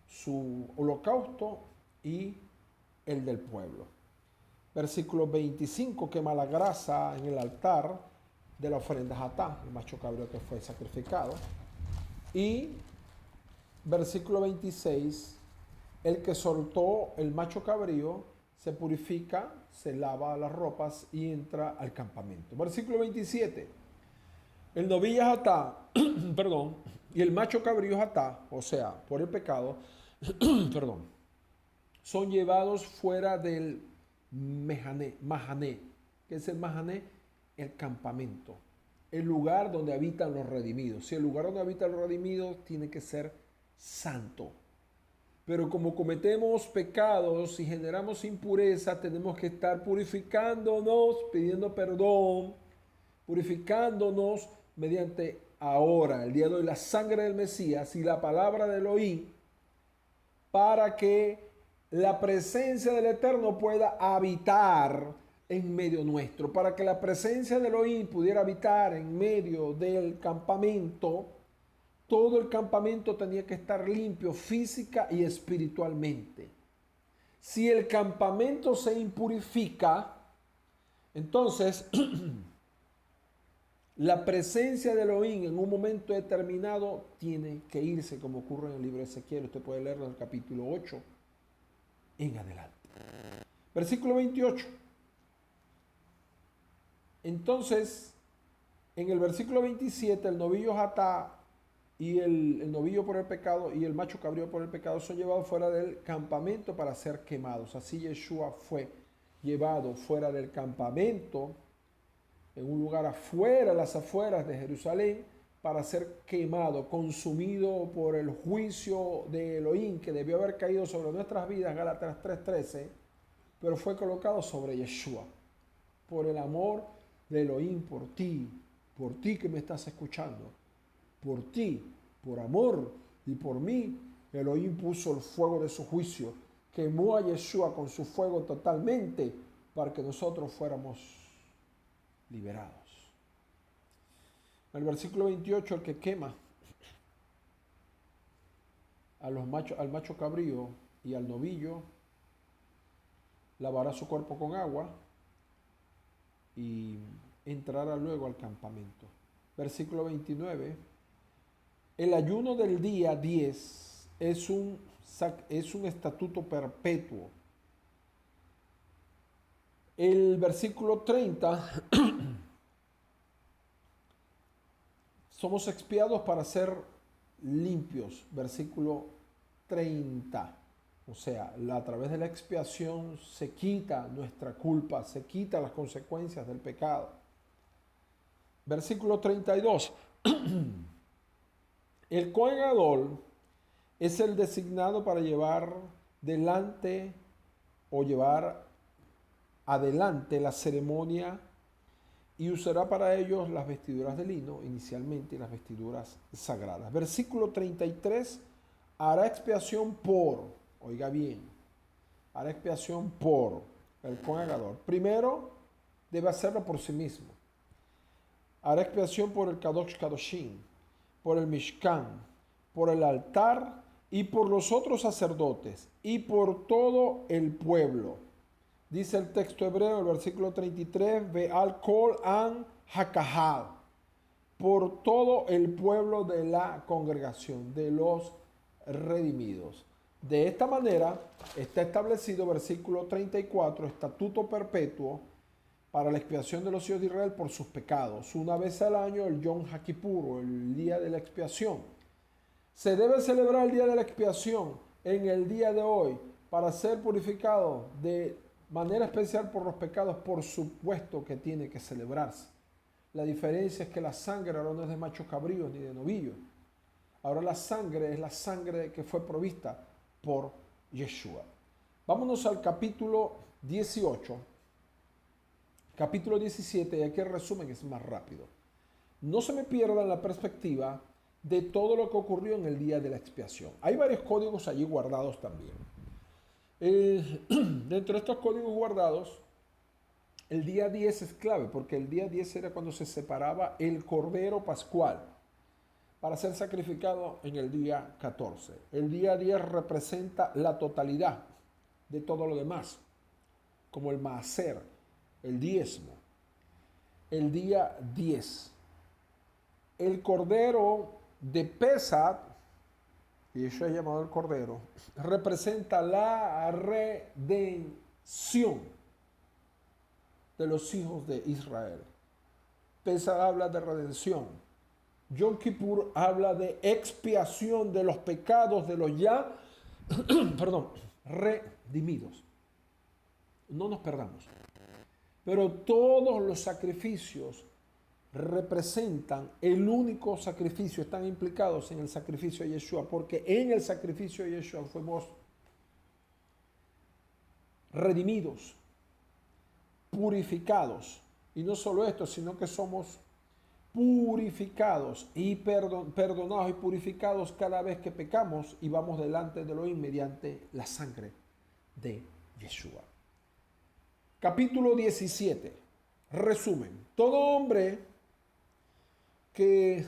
S1: su holocausto y el del pueblo. Versículo 25, quema la grasa en el altar de la ofrenda Hatá, el macho cabrío que fue sacrificado. Y versículo 26, el que soltó el macho cabrío se purifica, se lava las ropas y entra al campamento. Versículo 27. El novillo Hatá, perdón, y el macho cabrío Hatá, o sea, por el pecado, perdón, son llevados fuera del Mahané. ¿Qué es el Mahané? El campamento, el lugar donde habitan los redimidos. Si el lugar donde habitan los redimidos tiene que ser santo. Pero como cometemos pecados y generamos impureza, tenemos que estar purificándonos, pidiendo perdón, purificándonos mediante ahora, el día de hoy, la sangre del Mesías y la palabra de Elohim, para que la presencia del Eterno pueda habitar en medio nuestro, para que la presencia de Elohim pudiera habitar en medio del campamento. Todo el campamento tenía que estar limpio física y espiritualmente. Si el campamento se impurifica, entonces la presencia de Elohim en un momento determinado tiene que irse, como ocurre en el libro de Ezequiel. Usted puede leerlo en el capítulo 8 en adelante. Versículo 28. Entonces, en el versículo 27, el novillo Hatá y el novillo por el pecado y el macho cabrío por el pecado son llevados fuera del campamento para ser quemados. Así Yeshua fue llevado fuera del campamento, en un lugar afuera, las afueras de Jerusalén, para ser quemado, consumido por el juicio de Elohim que debió haber caído sobre nuestras vidas, Gálatas 3:13, pero fue colocado sobre Yeshua, por el amor de Elohim por ti que me estás escuchando. Por ti, por amor y por mí, Elohim puso el fuego de su juicio, quemó a Yeshua con su fuego totalmente para que nosotros fuéramos liberados. En el versículo 28, el que quema al macho cabrío y al novillo, lavará su cuerpo con agua y entrará luego al campamento. Versículo 29. El ayuno del día 10 es un estatuto perpetuo. El versículo 30, somos expiados para ser limpios. Versículo 30. O sea, a través de la expiación se quita nuestra culpa, se quita las consecuencias del pecado. Versículo 32. El Cohen Gadol es el designado para llevar delante o llevar adelante la ceremonia y usará para ellos las vestiduras de lino, inicialmente las vestiduras sagradas. Versículo 33, hará expiación por, oiga bien, hará expiación por el Cohen Gadol. Primero, debe hacerlo por sí mismo. Hará expiación por el Kadosh Kadoshim, por el Mishkan, por el altar y por los otros sacerdotes y por todo el pueblo. Dice el texto hebreo, el versículo 33, Ve'al kol an hakahal, por todo el pueblo de la congregación, de los redimidos. De esta manera está establecido, versículo 34, estatuto perpetuo para la expiación de los hijos de Israel por sus pecados. Una vez al año, el Yom HaKippur, el día de la expiación. Se debe celebrar el día de la expiación en el día de hoy para ser purificado de manera especial por los pecados, por supuesto que tiene que celebrarse. La diferencia es que la sangre ahora no es de machos cabríos ni de novillos. Ahora la sangre es la sangre que fue provista por Yeshua. Vámonos al capítulo 18, capítulo 17, y aquí el resumen es más rápido. No se me pierda la perspectiva de todo lo que ocurrió en el día de la expiación. Hay varios códigos allí guardados también. Dentro de estos códigos guardados, el día 10 es clave, porque el día 10 era cuando se separaba el cordero pascual para ser sacrificado en el día 14. El día 10 representa la totalidad de todo lo demás, como el maaser, el diezmo. El día 10. El cordero de Pesach, y eso es llamado el cordero, representa la redención de los hijos de Israel. Pesach habla de redención. Yom Kippur habla de expiación de los pecados de los ya, redimidos. No nos perdamos. Pero todos los sacrificios representan el único sacrificio, están implicados en el sacrificio de Yeshua, porque en el sacrificio de Yeshua fuimos redimidos, purificados, y no solo esto, sino que somos purificados y perdonados y purificados cada vez que pecamos y vamos delante de Elohim mediante la sangre de Yeshua. Capítulo 17. Resumen. Todo hombre que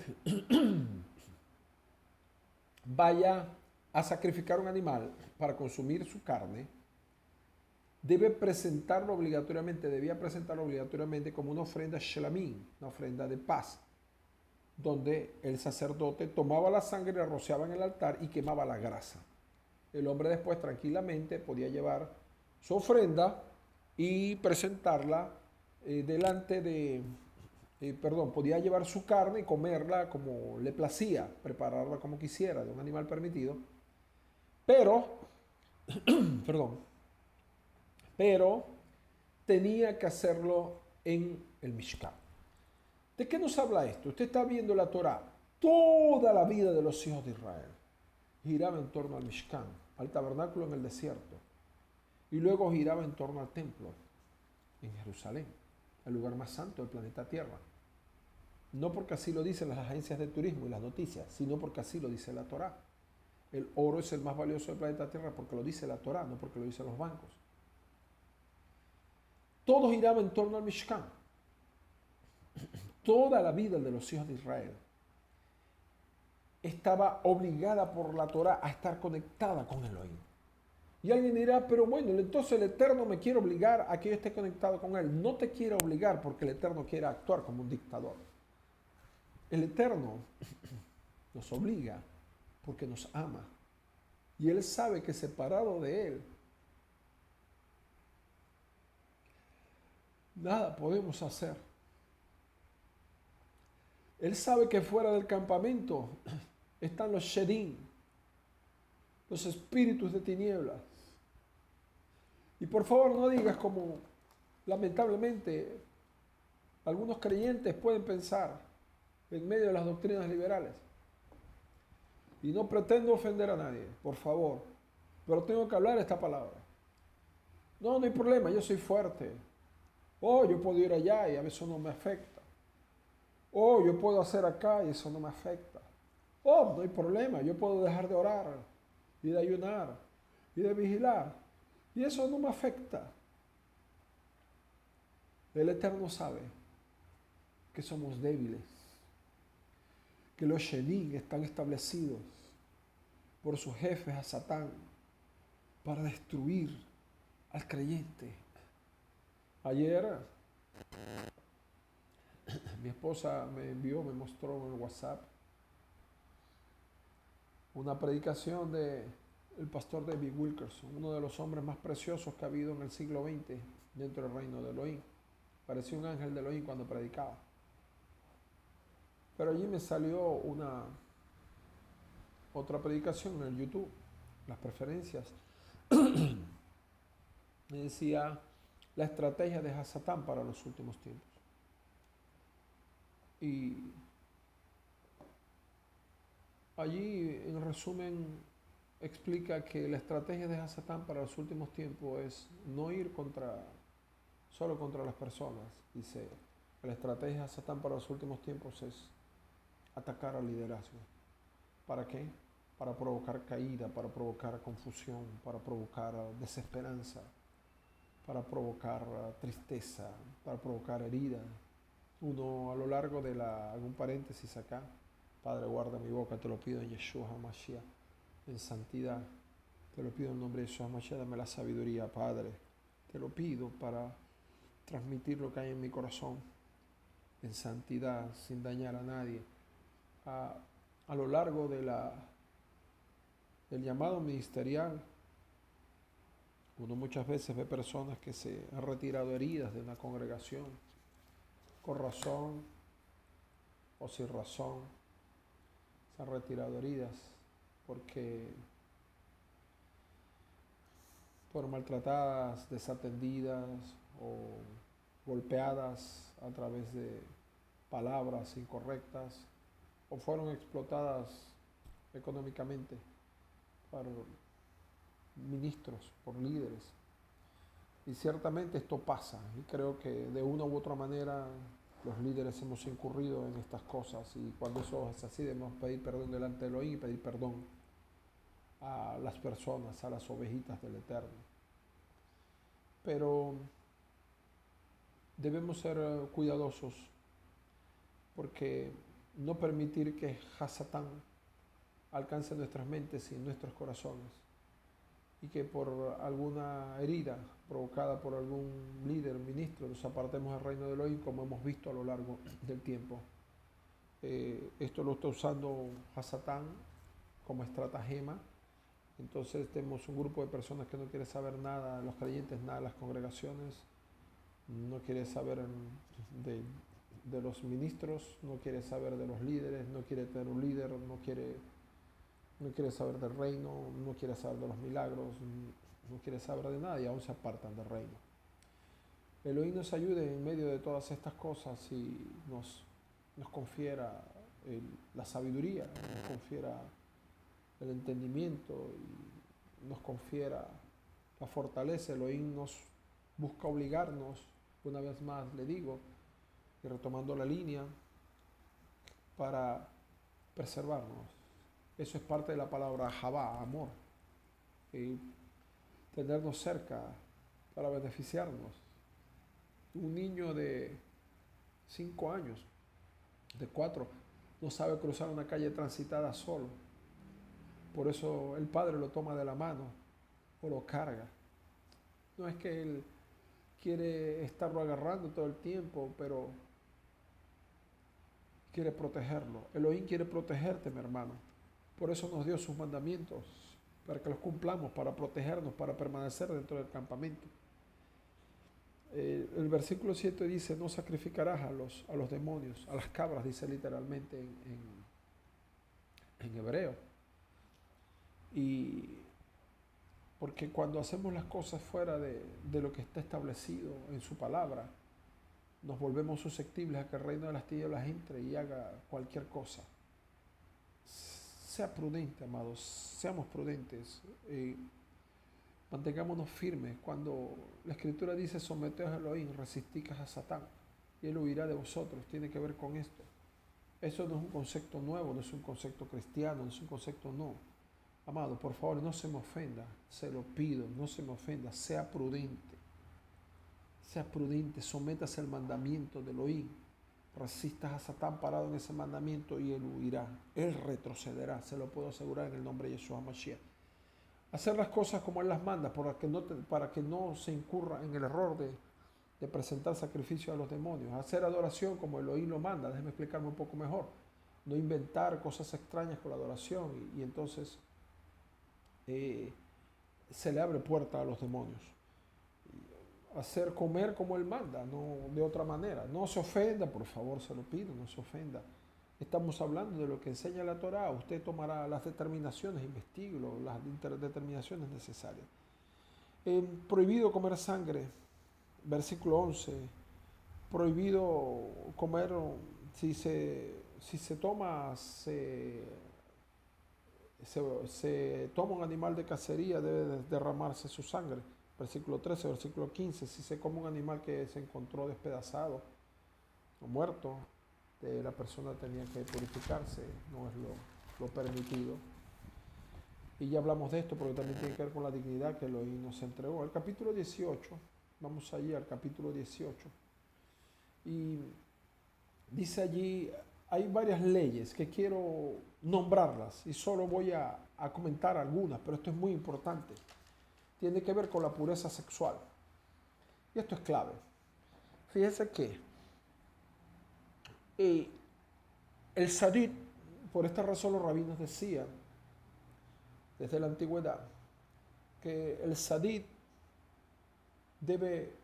S1: vaya a sacrificar un animal para consumir su carne, debía presentarlo obligatoriamente como una ofrenda shelamim, una ofrenda de paz, donde el sacerdote tomaba la sangre, la rociaba en el altar y quemaba la grasa. El hombre después tranquilamente podía llevar su ofrenda y presentarla podía llevar su carne y comerla como le placía, prepararla como quisiera, de un animal permitido, pero, pero tenía que hacerlo en el Mishkan. ¿De qué nos habla esto? Usted está viendo la Torá, toda la vida de los hijos de Israel giraba en torno al Mishkan, al tabernáculo en el desierto, y luego giraba en torno al templo en Jerusalén, el lugar más santo del planeta Tierra. No porque así lo dicen las agencias de turismo y las noticias, sino porque así lo dice la Torá. El oro es el más valioso del planeta Tierra porque lo dice la Torá, no porque lo dicen los bancos. Todo giraba en torno al Mishkan. Toda la vida de los hijos de Israel estaba obligada por la Torá a estar conectada con Elohim. Y alguien dirá, pero bueno, entonces el Eterno me quiere obligar a que yo esté conectado con Él. No te quiere obligar porque el Eterno quiere actuar como un dictador. El Eterno nos obliga porque nos ama. Y Él sabe que separado de Él, nada podemos hacer. Él sabe que fuera del campamento están los shedim, los espíritus de tinieblas. Y por favor no digas como lamentablemente algunos creyentes pueden pensar en medio de las doctrinas liberales. Y no pretendo ofender a nadie, por favor, pero tengo que hablar esta palabra. No hay problema, yo soy fuerte. Yo puedo ir allá y a veces no me afecta. Yo puedo hacer acá y eso no me afecta. No hay problema, yo puedo dejar de orar y de ayunar y de vigilar y eso no me afecta. El Eterno sabe que somos débiles, que los shedim están establecidos por sus jefes a Satán para destruir al creyente. Ayer mi esposa me mostró en el WhatsApp una predicación de el pastor David Wilkerson, uno de los hombres más preciosos que ha habido en el siglo XX dentro del reino de Elohim. Parecía un ángel de Elohim cuando predicaba. Pero allí me salió otra predicación en el YouTube, las preferencias. Me decía la estrategia de Hasatán para los últimos tiempos. Y allí, en resumen, explica que la estrategia de Hasatán para los últimos tiempos es no ir solo contra las personas. Dice que la estrategia de Hasatán para los últimos tiempos es atacar al liderazgo. ¿Para qué? Para provocar caída, para provocar confusión, para provocar desesperanza, para provocar tristeza, para provocar herida. Uno a lo largo de hago un paréntesis acá, Padre, guarda mi boca, te lo pido en Yeshua HaMashiach, en santidad, te lo pido en nombre de Yeshua HaMashiach, dame la sabiduría, Padre, te lo pido para transmitir lo que hay en mi corazón, en santidad, sin dañar a nadie. A lo largo del llamado ministerial, uno muchas veces ve personas que se han retirado heridas de una congregación, con razón o sin razón, se han retirado heridas porque fueron maltratadas, desatendidas o golpeadas a través de palabras incorrectas o fueron explotadas económicamente por ministros, por líderes. Y ciertamente esto pasa, y creo que de una u otra manera los líderes hemos incurrido en estas cosas, y cuando eso es así debemos pedir perdón delante de Elohim y pedir perdón a las personas, a las ovejitas del Eterno. Pero debemos ser cuidadosos porque no permitir que Hasatán alcance nuestras mentes y nuestros corazones, y que por alguna herida provocada por algún líder, ministro, nos apartemos del reino de Elohim, como hemos visto a lo largo del tiempo. Esto lo está usando Hasatán como estratagema. Entonces tenemos un grupo de personas que no quiere saber nada, los creyentes nada, las congregaciones, no quiere saber de los ministros, no quiere saber de los líderes, no quiere tener un líder, no quiere saber del reino, no quiere saber de los milagros, no quiere saber de nada y aún se apartan del reino. Elohim nos ayude en medio de todas estas cosas y nos confiera la sabiduría, nos confiera el entendimiento y nos confiera la fortaleza. Elohim nos busca obligarnos, una vez más le digo, y retomando la línea, para preservarnos. Eso es parte de la palabra Javá, amor. Y tenernos cerca para beneficiarnos. Un niño de 5 años, de 4, no sabe cruzar una calle transitada solo. Por eso el padre lo toma de la mano o lo carga. No es que él quiere estarlo agarrando todo el tiempo, pero quiere protegerlo. Elohim quiere protegerte, mi hermano. Por eso nos dio sus mandamientos, para que los cumplamos, para protegernos, para permanecer dentro del campamento. El versículo 7 dice, no sacrificarás a los demonios, a las cabras, dice literalmente en hebreo. Y porque cuando hacemos las cosas fuera de lo que está establecido en su palabra, nos volvemos susceptibles a que el reino de las tinieblas entre y haga cualquier cosa. Sea prudente, amados, seamos prudentes, mantengámonos firmes. Cuando la Escritura dice someteos a Elohim, resistid a Satán y él huirá de vosotros, tiene que ver con esto. Eso no es un concepto nuevo, no es un concepto cristiano, no es un concepto no. Amado, por favor, no se me ofenda, se lo pido, no se me ofenda, sea prudente, sométase al mandamiento de Elohim, resistas a Satán parado en ese mandamiento y él huirá, él retrocederá, se lo puedo asegurar en el nombre de Yeshua HaMashiach. Hacer las cosas como él las manda para que no se incurra en el error de presentar sacrificio a los demonios, hacer adoración como Elohim lo manda. Déjeme explicarme un poco mejor. No inventar cosas extrañas con la adoración y entonces se le abre puerta a los demonios. Hacer comer como Él manda, no de otra manera. No se ofenda, por favor, se lo pido, no se ofenda. Estamos hablando de lo que enseña la Torá. Usted tomará las determinaciones, investiguelo, las determinaciones necesarias. Prohibido comer sangre, versículo 11. Prohibido comer, si se toma, se toma un animal de cacería, debe derramarse su sangre. Versículo 13, versículo 15. Si se come un animal que se encontró despedazado o muerto, la persona tenía que purificarse, no es lo permitido. Y ya hablamos de esto porque también tiene que ver con la dignidad que Elohim nos entregó. El capítulo 18, vamos allí al capítulo 18. Y dice allí, hay varias leyes que quiero nombrarlas y solo voy a comentar algunas, pero esto es muy importante. Tiene que ver con la pureza sexual. Y esto es clave. Fíjense que el sadit, por esta razón los rabinos decían desde la antigüedad que el sadit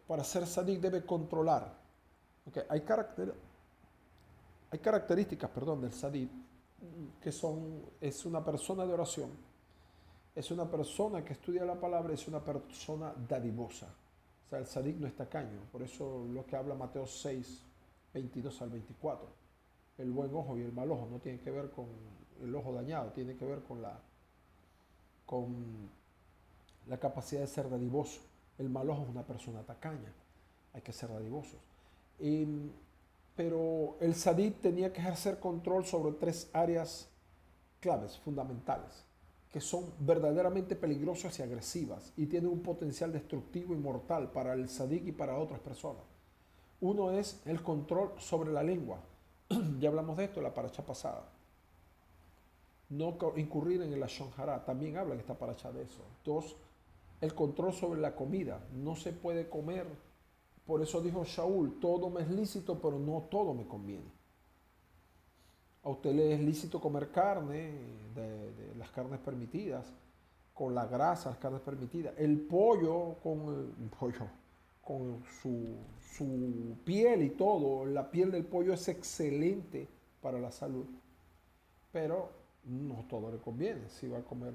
S1: para ser sadit debe controlar. Okay, hay características, del sadit que es una persona de oración, es una persona que estudia la palabra, es una persona dadivosa. O sea, el sadik no es tacaño. Por eso lo que habla Mateo 6, 22 al 24. El buen ojo y el mal ojo no tiene que ver con el ojo dañado, tiene que ver con la capacidad de ser dadivoso. El mal ojo es una persona tacaña. Hay que ser dadivosos. Pero el sadik tenía que ejercer control sobre 3 áreas claves, fundamentales, que son verdaderamente peligrosas y agresivas y tienen un potencial destructivo y mortal para el sadik y para otras personas. Uno es el control sobre la lengua. Ya hablamos de esto en la paracha pasada. No incurrir en el lashon hara, también habla en esta paracha de eso. 2, el control sobre la comida. No se puede comer. Por eso dijo Shaul, todo me es lícito, pero no todo me conviene. A usted le es lícito comer carne, de las carnes permitidas, con la grasa, las carnes permitidas. El pollo, con su piel y todo. La piel del pollo es excelente para la salud. Pero no todo le conviene. Si va a comer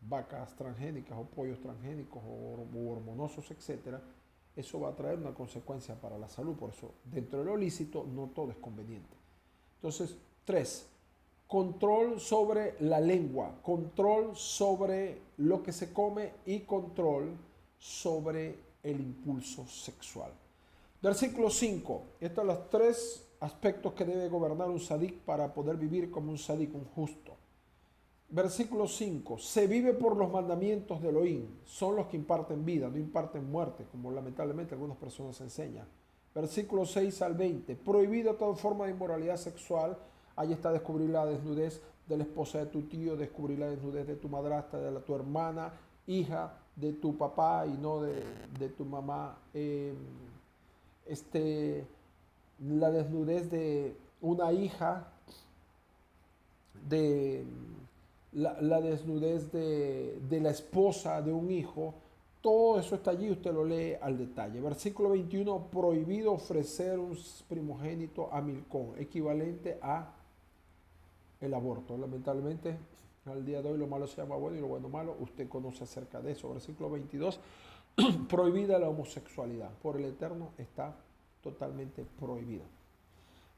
S1: vacas transgénicas o pollos transgénicos o hormonosos, etcétera, eso va a traer una consecuencia para la salud. Por eso, dentro de lo lícito, no todo es conveniente. Entonces, 3, control sobre la lengua, control sobre lo que se come y control sobre el impulso sexual. Versículo 5. Estos son los 3 aspectos que debe gobernar un sadik para poder vivir como un sadik, un justo. Versículo 5. Se vive por los mandamientos de Elohim. Son los que imparten vida, no imparten muerte, como lamentablemente algunas personas enseñan. Versículo 6 al 20. Prohibido toda forma de inmoralidad sexual. Ahí está descubrir la desnudez de la esposa de tu tío, descubrir la desnudez de tu madrastra, de tu hermana, hija de tu papá y no de tu mamá. La desnudez de una hija, la desnudez de la esposa de un hijo. Todo eso está allí, usted lo lee al detalle. Versículo 21, prohibido ofrecer un primogénito a Milcón, equivalente a el aborto. Lamentablemente, al día de hoy lo malo se llama bueno y lo bueno malo. Usted conoce acerca de eso. Versículo 22, prohibida la homosexualidad. Por el Eterno está totalmente prohibida.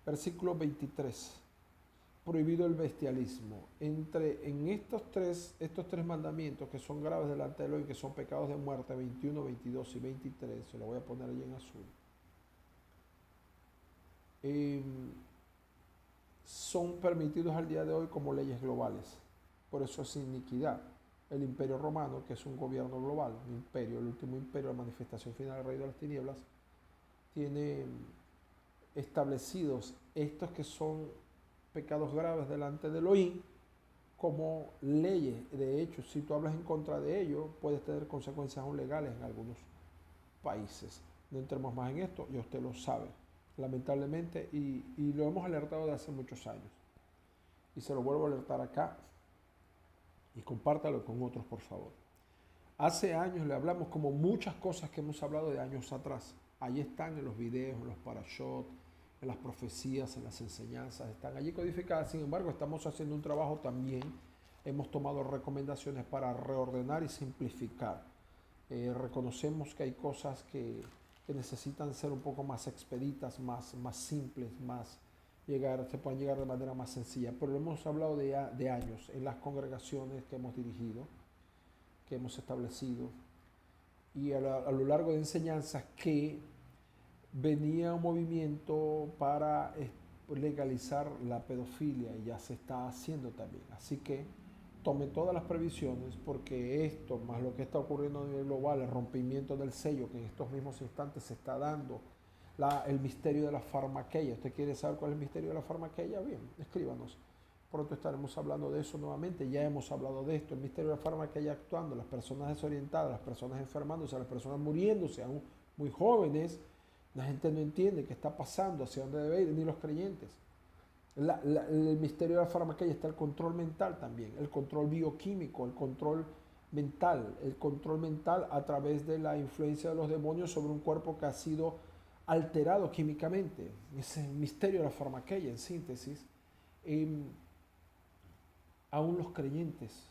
S1: Versículo 23, prohibido el bestialismo. En estos tres mandamientos que son graves delante de Elohim, que son pecados de muerte, 21, 22 y 23, se lo voy a poner allí en azul. Son permitidos al día de hoy como leyes globales. Por eso es iniquidad. El Imperio Romano, que es un gobierno global, un imperio, el último imperio, la manifestación final del rey de las tinieblas, tiene establecidos estos que son pecados graves delante de Elohim como leyes. De hecho, si tú hablas en contra de ellos, puedes tener consecuencias aún legales en algunos países. No entremos más en esto, ya usted lo sabe, lamentablemente, y lo hemos alertado de hace muchos años. Y se lo vuelvo a alertar acá, y compártalo con otros, por favor. Hace años le hablamos como muchas cosas que hemos hablado de años atrás. Ahí están en los videos, en los parashot, en las profecías, en las enseñanzas, están allí codificadas. Sin embargo, estamos haciendo un trabajo también. Hemos tomado recomendaciones para reordenar y simplificar. Reconocemos que hay cosas que necesitan ser un poco más expeditas, más simples, se pueden llegar de manera más sencilla. Pero hemos hablado de años en las congregaciones que hemos dirigido, que hemos establecido, y a lo largo de enseñanzas que venía un movimiento para legalizar la pedofilia y ya se está haciendo también. Así que tome todas las previsiones porque esto, más lo que está ocurriendo a nivel global, el rompimiento del sello que en estos mismos instantes se está dando, el misterio de la farmaqueia. ¿Usted quiere saber cuál es el misterio de la farmaqueia? Bien, escríbanos. Pronto estaremos hablando de eso nuevamente. Ya hemos hablado de esto, el misterio de la farmaqueia actuando, las personas desorientadas, las personas enfermándose, las personas muriéndose, aún muy jóvenes. La gente no entiende qué está pasando, hacia dónde debe ir, ni los creyentes. El misterio de la farmaqueia está el control mental también, el control bioquímico, el control mental a través de la influencia de los demonios sobre un cuerpo que ha sido alterado químicamente. Ese es el misterio de la farmaqueia, en síntesis. Aún los creyentes,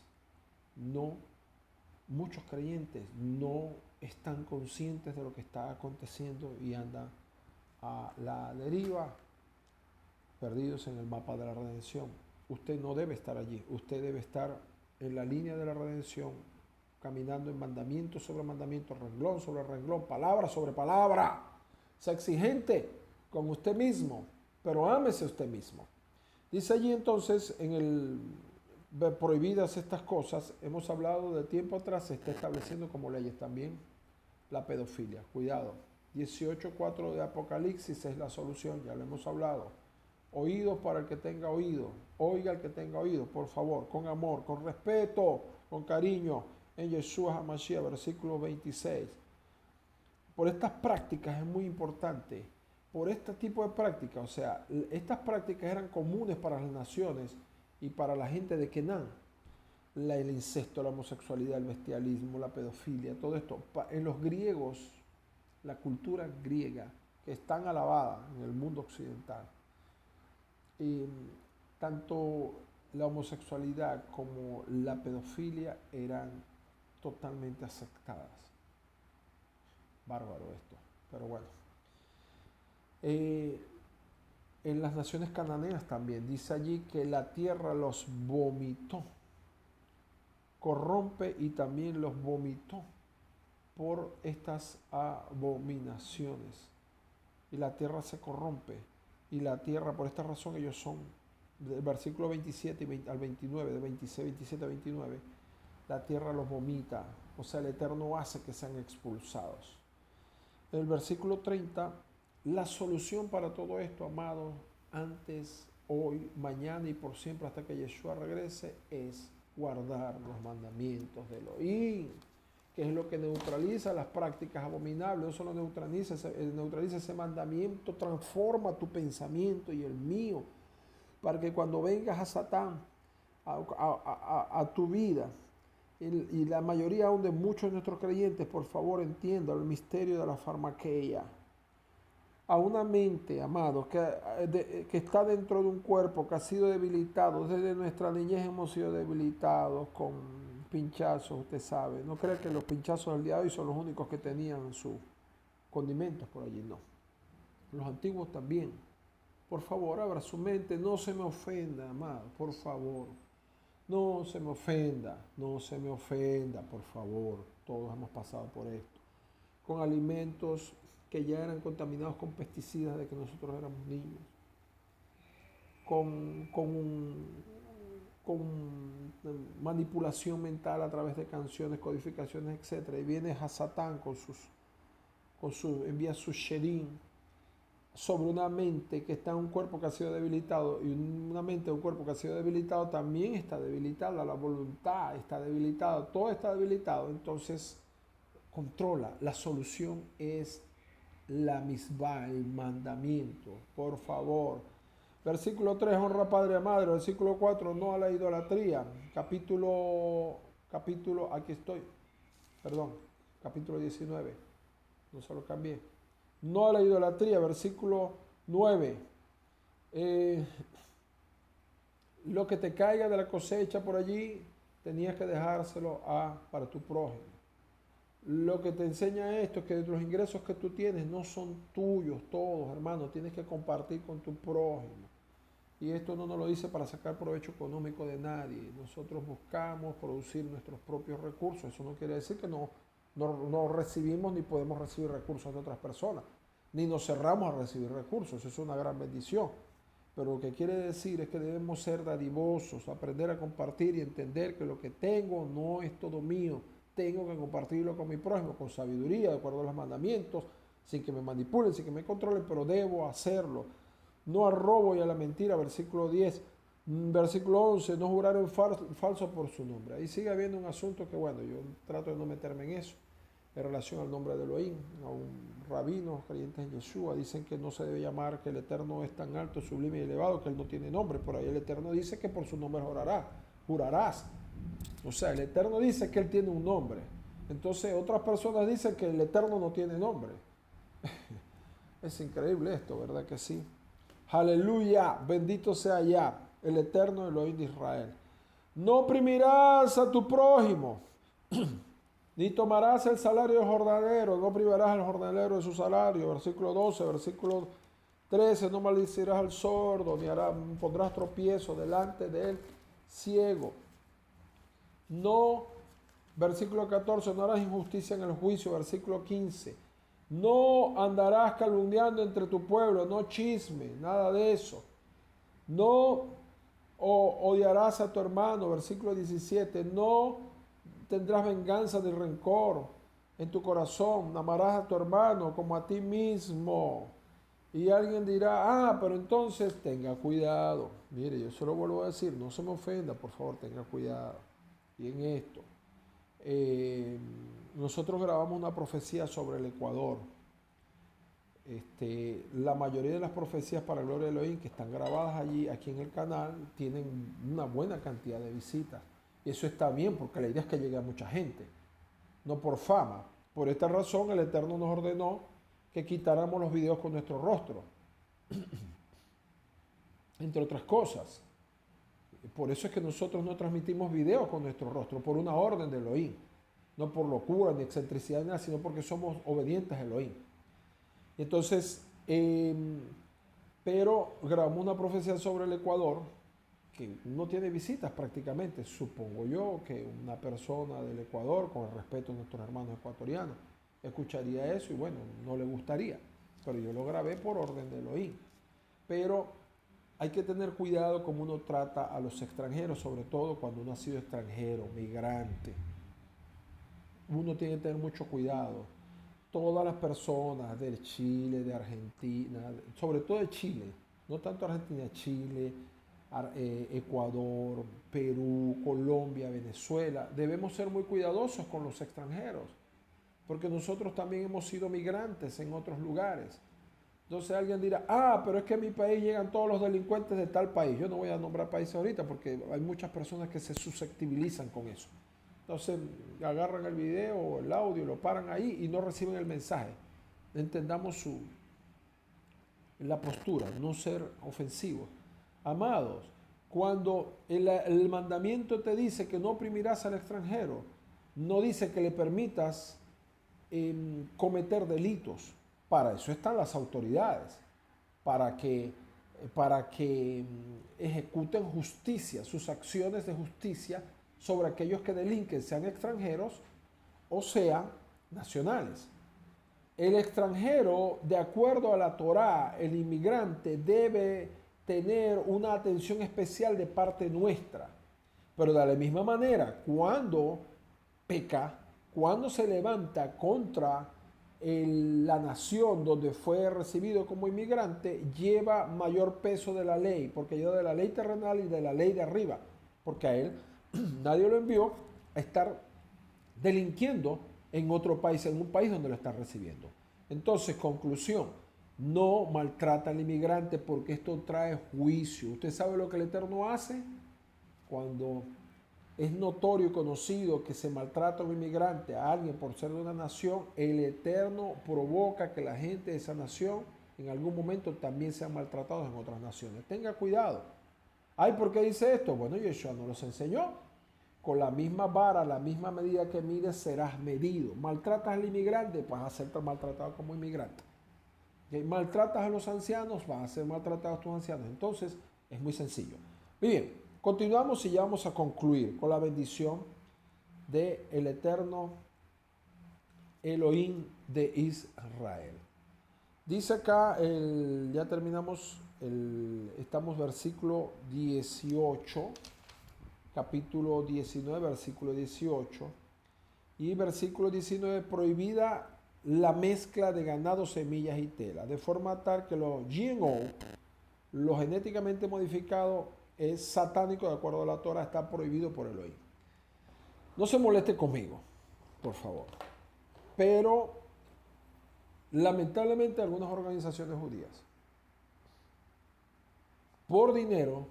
S1: muchos creyentes no están conscientes de lo que está aconteciendo y andan a la deriva, perdidos en el mapa de la redención. Usted no debe estar allí, usted debe estar en la línea de la redención, caminando en mandamiento sobre mandamiento, renglón sobre renglón, palabra sobre palabra. Sea exigente con usted mismo, pero ámese usted mismo. Dice allí entonces, en el prohibidas estas cosas, hemos hablado de tiempo atrás, se está estableciendo como leyes también la pedofilia. Cuidado, 18:4 de Apocalipsis es la solución, ya lo hemos hablado. Oídos para el que tenga oído, oiga el que tenga oído, por favor, con amor, con respeto, con cariño, en Yeshua HaMashiach, versículo 26. Por estas prácticas es muy importante, por este tipo de prácticas, o sea, estas prácticas eran comunes para las naciones y para la gente de Canaán. El incesto, la homosexualidad, el bestialismo, la pedofilia, todo esto. En los griegos, la cultura griega, que es tan alabada en el mundo occidental, tanto la homosexualidad como la pedofilia eran totalmente aceptadas. Bárbaro esto, pero bueno. En las naciones cananeas también dice allí que la tierra los vomitó, corrompe y también los vomitó por estas abominaciones. Y la tierra se corrompe. Y la tierra, por esta razón, ellos son, del versículo 27 al 29, de 26, 27 a 29, la tierra los vomita. O sea, el Eterno hace que sean expulsados. En el versículo 30, la solución para todo esto, amados, antes, hoy, mañana y por siempre hasta que Yeshua regrese, es guardar los mandamientos de Elohim, que es lo que neutraliza las prácticas abominables. No solo neutraliza ese mandamiento, transforma tu pensamiento y el mío, para que cuando vengas a Satán, a tu vida, y la mayoría aún de muchos de nuestros creyentes, por favor entiendan el misterio de la farmaqueia. A una mente, amado, que está dentro de un cuerpo que ha sido debilitado. Desde nuestra niñez hemos sido debilitados con pinchazos, usted sabe. No crea que los pinchazos del día de hoy son los únicos que tenían sus condimentos por allí, no. Los antiguos también. Por favor, abra su mente, no se me ofenda, amado, por favor. No se me ofenda, por favor. Todos hemos pasado por esto. Con alimentos que ya eran contaminados con pesticidas de que nosotros éramos niños. Con manipulación mental a través de canciones, codificaciones, etc. Y viene Hasatán envía su sherim sobre una mente que está en un cuerpo que ha sido debilitado, y una mente de un cuerpo que ha sido debilitado también está debilitada, la voluntad está debilitada, todo está debilitado. Entonces controla. La solución es la misbah, el mandamiento, por favor. Versículo 3, honra a padre y a madre. Versículo 4, no a la idolatría. Aquí estoy, perdón, capítulo 19, no se lo cambié. No a la idolatría, versículo 9. Lo que te caiga de la cosecha por allí, tenías que dejárselo para tu prójimo. Lo que te enseña esto es que los ingresos que tú tienes no son tuyos todos, hermano. Tienes que compartir con tu prójimo. Y esto no nos lo dice para sacar provecho económico de nadie. Nosotros buscamos producir nuestros propios recursos. Eso no quiere decir que no recibimos ni podemos recibir recursos de otras personas. Ni nos cerramos a recibir recursos. Eso es una gran bendición. Pero lo que quiere decir es que debemos ser dadivosos, aprender a compartir y entender que lo que tengo no es todo mío. Tengo que compartirlo con mi prójimo, con sabiduría, de acuerdo a los mandamientos, sin que me manipulen, sin que me controlen, pero debo hacerlo. No al robo y a la mentira, versículo 10. Versículo 11, no jurar en falso por su nombre. Ahí sigue habiendo un asunto que, bueno, yo trato de no meterme en eso, en relación al nombre de Elohim. A un rabino, creyentes en Yeshua, dicen que no se debe llamar, que el Eterno es tan alto, sublime y elevado, que Él no tiene nombre. Por ahí el Eterno dice que por su nombre jurarás. O sea, el Eterno dice que Él tiene un nombre. Entonces otras personas dicen que el Eterno no tiene nombre. Es increíble esto, ¿verdad que sí? Aleluya, bendito sea ya el Eterno Elohim de Israel. No oprimirás a tu prójimo, ni tomarás el salario del jornalero, no privarás al jornalero de su salario. Versículo 12, versículo 13, no maldecirás al sordo, ni pondrás tropiezo delante del ciego. No, versículo 14, no harás injusticia en el juicio. Versículo 15, no andarás calumniando entre tu pueblo, no chisme, nada de eso. No odiarás a tu hermano. Versículo 17, no tendrás venganza ni rencor en tu corazón. Amarás a tu hermano como a ti mismo. Y alguien dirá, pero entonces tenga cuidado. Mire, yo se lo vuelvo a decir, no se me ofenda, por favor, tenga cuidado. Y en esto, nosotros grabamos una profecía sobre el Ecuador. La mayoría de las profecías para Gloria de Elohim que están grabadas allí, aquí en el canal, tienen una buena cantidad de visitas. Y eso está bien, porque la idea es que llegue a mucha gente, no por fama. Por esta razón, el Eterno nos ordenó que quitáramos los videos con nuestro rostro, entre otras cosas. Por eso es que nosotros no transmitimos videos con nuestro rostro, por una orden de Elohim. No por locura, ni excentricidad, ni nada, sino porque somos obedientes a Elohim. Entonces, pero grabamos una profecía sobre el Ecuador que no tiene visitas prácticamente. Supongo yo que una persona del Ecuador, con el respeto a nuestros hermanos ecuatorianos, escucharía eso y bueno, no le gustaría. Pero yo lo grabé por orden de Elohim. Pero hay que tener cuidado como uno trata a los extranjeros, sobre todo cuando uno ha sido extranjero, migrante. Uno tiene que tener mucho cuidado. Todas las personas del Chile, de Argentina, sobre todo de Chile, no tanto Argentina, Chile, Ecuador, Perú, Colombia, Venezuela, debemos ser muy cuidadosos con los extranjeros, porque nosotros también hemos sido migrantes en otros lugares. Entonces alguien dirá, pero es que en mi país llegan todos los delincuentes de tal país. Yo no voy a nombrar países ahorita porque hay muchas personas que se susceptibilizan con eso. Entonces agarran el video o el audio, lo paran ahí y no reciben el mensaje. Entendamos la postura, no ser ofensivos. Amados, cuando el mandamiento te dice que no oprimirás al extranjero, no dice que le permitas cometer delitos. Para eso están las autoridades, para que ejecuten justicia, sus acciones de justicia sobre aquellos que delinquen, sean extranjeros o sean nacionales. El extranjero, de acuerdo a la Torá, el inmigrante debe tener una atención especial de parte nuestra. Pero de la misma manera, cuando peca, cuando se levanta contra la nación donde fue recibido como inmigrante, lleva mayor peso de la ley, porque lleva de la ley terrenal y de la ley de arriba, porque a él nadie lo envió a estar delinquiendo en otro país, en un país donde lo están recibiendo. Entonces, conclusión, no maltrata al inmigrante porque esto trae juicio. ¿Usted sabe lo que el Eterno hace? Cuando es notorio y conocido que se maltrata a un inmigrante, a alguien por ser de una nación, el Eterno provoca que la gente de esa nación en algún momento también sean maltratados en otras naciones. Tenga cuidado. Ay, ¿por qué dice esto? Bueno, Yeshua nos los enseñó. Con la misma vara, la misma medida que mides, serás medido. Maltratas al inmigrante, vas a ser maltratado como inmigrante. ¿Okay? Maltratas a los ancianos, vas a ser maltratados tus ancianos. Entonces, es muy sencillo. Muy bien, continuamos y ya vamos a concluir con la bendición del eterno Elohim de Israel. Dice acá, ya terminamos, estamos versículo 18, capítulo 19, versículo 18. Y versículo 19, prohibida la mezcla de ganado, semillas y tela, de forma tal que los GMO, lo genéticamente modificado, es satánico, de acuerdo a la Torah, está prohibido por Elohim. No se moleste conmigo, por favor. Pero, lamentablemente, algunas organizaciones judías, por dinero,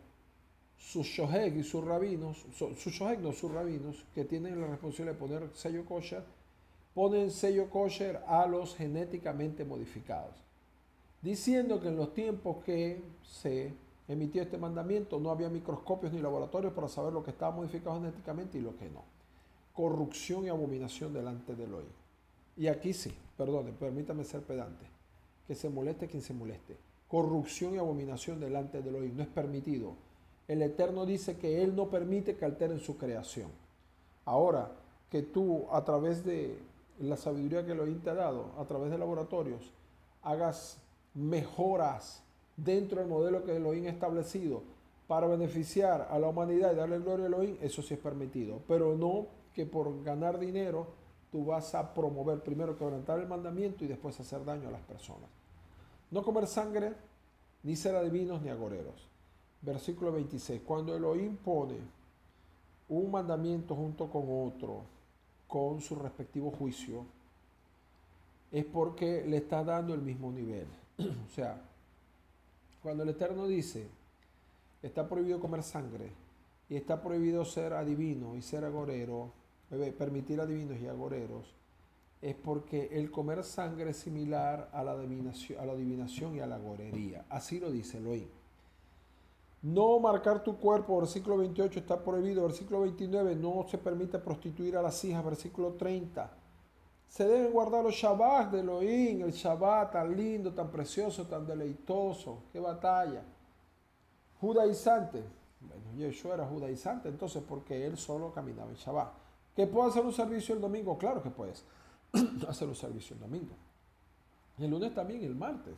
S1: sus shoheg y sus rabinos, sus rabinos, que tienen la responsabilidad de poner sello kosher, ponen sello kosher a los genéticamente modificados, diciendo que en los tiempos que se emitió este mandamiento no había microscopios ni laboratorios para saber lo que estaba modificado genéticamente y lo que no. Corrupción y abominación delante del Elohim. Y aquí sí, perdone, permítame ser pedante, que se moleste quien se moleste. Corrupción y abominación delante del Elohim no es permitido. El Eterno dice que Él no permite que alteren su creación. Ahora, que tú a través de la sabiduría que Elohim te ha dado, a través de laboratorios, hagas mejoras dentro del modelo que Elohim ha establecido para beneficiar a la humanidad y darle gloria a Elohim, eso sí es permitido. Pero no que por ganar dinero tú vas a promover primero quebrantar el mandamiento y después hacer daño a las personas. No comer sangre, ni ser adivinos ni agoreros. Versículo 26. Cuando Elohim pone un mandamiento junto con otro, con su respectivo juicio, es porque le está dando el mismo nivel. O sea, cuando el Eterno dice, está prohibido comer sangre y está prohibido ser adivino y ser agorero, permitir adivinos y agoreros, es porque el comer sangre es similar a la adivinación y a la agorería. Así lo dice Elohim. No marcar tu cuerpo, versículo 28 está prohibido. Versículo 29, no se permite prostituir a las hijas. Versículo 30, se deben guardar los Shabbat de Elohim, el Shabbat tan lindo, tan precioso, tan deleitoso. ¡Qué batalla! Judaizante. Bueno, Yeshua era judaizante, entonces porque él solo caminaba en Shabbat. ¿Que puedo hacer un servicio el domingo? Claro que puedes hacer un servicio el domingo. El lunes también, el martes.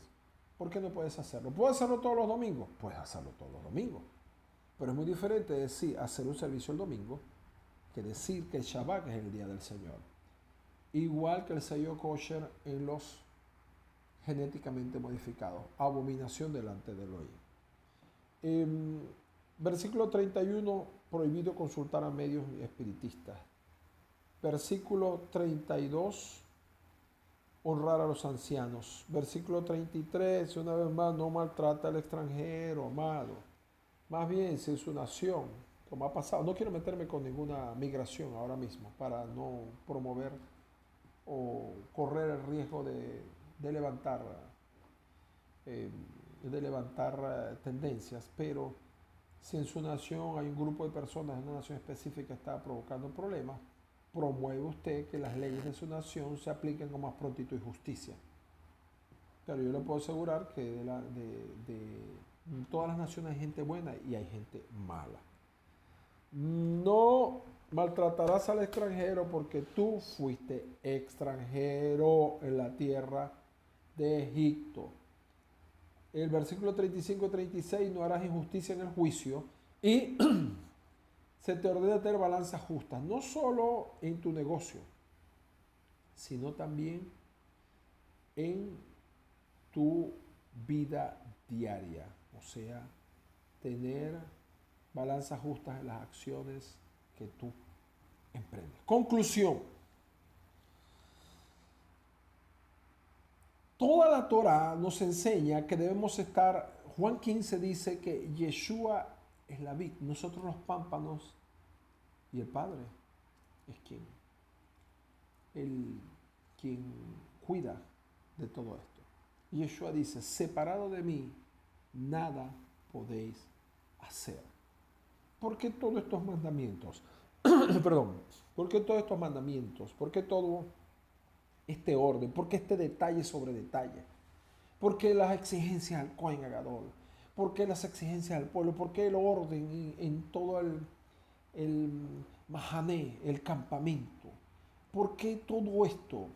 S1: ¿Por qué no puedes hacerlo? ¿Puedo hacerlo todos los domingos? Puedes hacerlo todos los domingos. Pero es muy diferente decir hacer un servicio el domingo que decir que el Shabbat es el día del Señor. Igual que el sello kosher en los genéticamente modificados. Abominación delante del Elohim. Versículo 31, prohibido consultar a medios espiritistas. Versículo 32, honrar a los ancianos. Versículo 33, una vez más, no maltrata al extranjero, amado. Más bien, si es su nación, como ha pasado, no quiero meterme con ninguna migración ahora mismo para no promover o correr el riesgo de levantar tendencias, pero si en su nación hay un grupo de personas en una nación específica que está provocando problemas, promueve usted que las leyes de su nación se apliquen con más prontitud y justicia. Pero yo le puedo asegurar que de todas las naciones hay gente buena y hay gente mala. No maltratarás al extranjero porque tú fuiste extranjero en la tierra de Egipto. El versículo 35 y 36, no harás injusticia en el juicio y se te ordena tener balanzas justas, no solo en tu negocio, sino también en tu vida diaria. O sea, tener balanzas justas en las acciones que tú emprendes. Conclusión. Toda la Torá nos enseña que debemos estar. Juan 15 dice que Yeshua es la vid, nosotros los pámpanos, y el Padre es quien cuida de todo esto. Y Yeshua dice, separado de mí, nada podéis hacer. ¿Por qué todos estos mandamientos? Perdón, ¿por qué todos estos mandamientos? ¿Por qué todo este orden? ¿Por qué este detalle sobre detalle? ¿Por qué las exigencias al Cohen Agadol? ¿Por qué las exigencias al pueblo? ¿Por qué el orden en todo el Mahané, el campamento? ¿Por qué todo esto?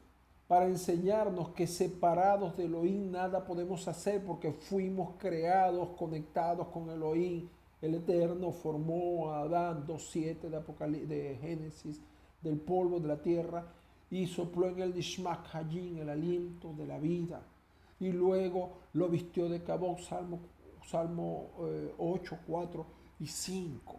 S1: Para enseñarnos que separados de Elohim nada podemos hacer porque fuimos creados, conectados con Elohim. El Eterno formó a Adán 2.7 de Génesis, del polvo de la tierra, y sopló en el Nishmak Hayim, el aliento de la vida. Y luego lo vistió de cabot, Salmo 8, 4 y 5.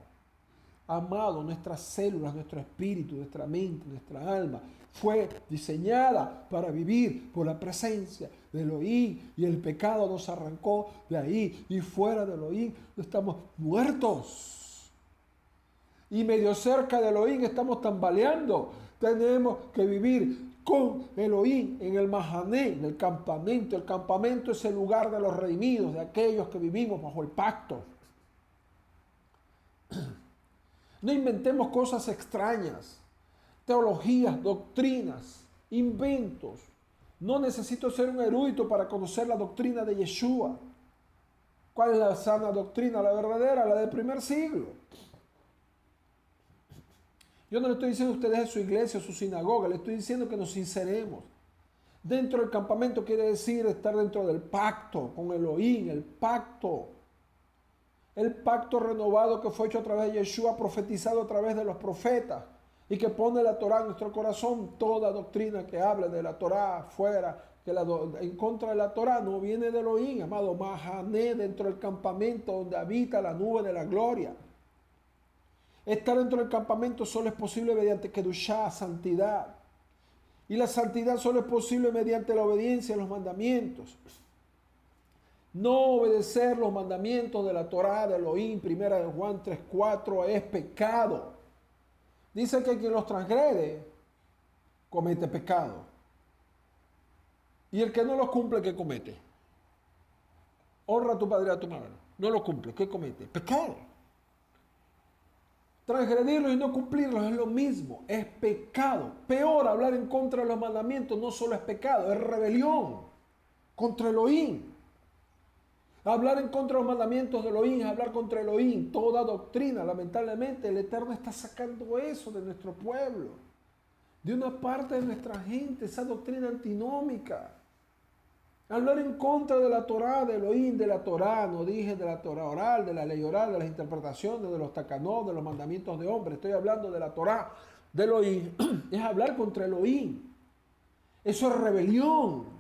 S1: Amado, nuestras células, nuestro espíritu, nuestra mente, nuestra alma fue diseñada para vivir por la presencia de Elohim, y el pecado nos arrancó de ahí, y fuera de Elohim estamos muertos. Y medio cerca de Elohim estamos tambaleando. Tenemos que vivir con Elohim en el Mahané, en el campamento. El campamento es el lugar de los redimidos, de aquellos que vivimos bajo el pacto. No inventemos cosas extrañas, teologías, doctrinas, inventos. No necesito ser un erudito para conocer la doctrina de Yeshua. ¿Cuál es la sana doctrina, la verdadera, la del primer siglo? Yo no le estoy diciendo a ustedes de su iglesia o su sinagoga, le estoy diciendo que nos sinceremos. Dentro del campamento quiere decir estar dentro del pacto con Elohim, el pacto renovado que fue hecho a través de Yeshua, profetizado a través de los profetas, y que pone la Torá en nuestro corazón. Toda doctrina que hable de la Torá fuera, en contra de la Torá, no viene de Elohim, amado. Mahané, dentro del campamento donde habita la nube de la gloria. Estar dentro del campamento solo es posible mediante Kedushá, santidad. Y la santidad solo es posible mediante la obediencia a los mandamientos. No obedecer los mandamientos de la Torá de Elohim, primera de Juan 3:4, es pecado. Dice que quien los transgrede comete pecado. Y el que no los cumple, ¿qué comete? Honra a tu padre y a tu madre. No lo cumple, ¿qué comete? Pecado. Transgredirlos y no cumplirlos es lo mismo, es pecado. Peor, hablar en contra de los mandamientos no solo es pecado, es rebelión contra Elohim. Hablar en contra de los mandamientos de Elohim es hablar contra Elohim. Toda doctrina, lamentablemente, el Eterno está sacando eso de nuestro pueblo, de una parte de nuestra gente, esa doctrina antinómica. Hablar en contra de la Torá, de Elohim, de la Torá, no dije de la Torá oral, de la ley oral, de las interpretaciones, de los takanot, de los mandamientos de hombres. Estoy hablando de la Torá, de Elohim. Es hablar contra Elohim. Eso es rebelión.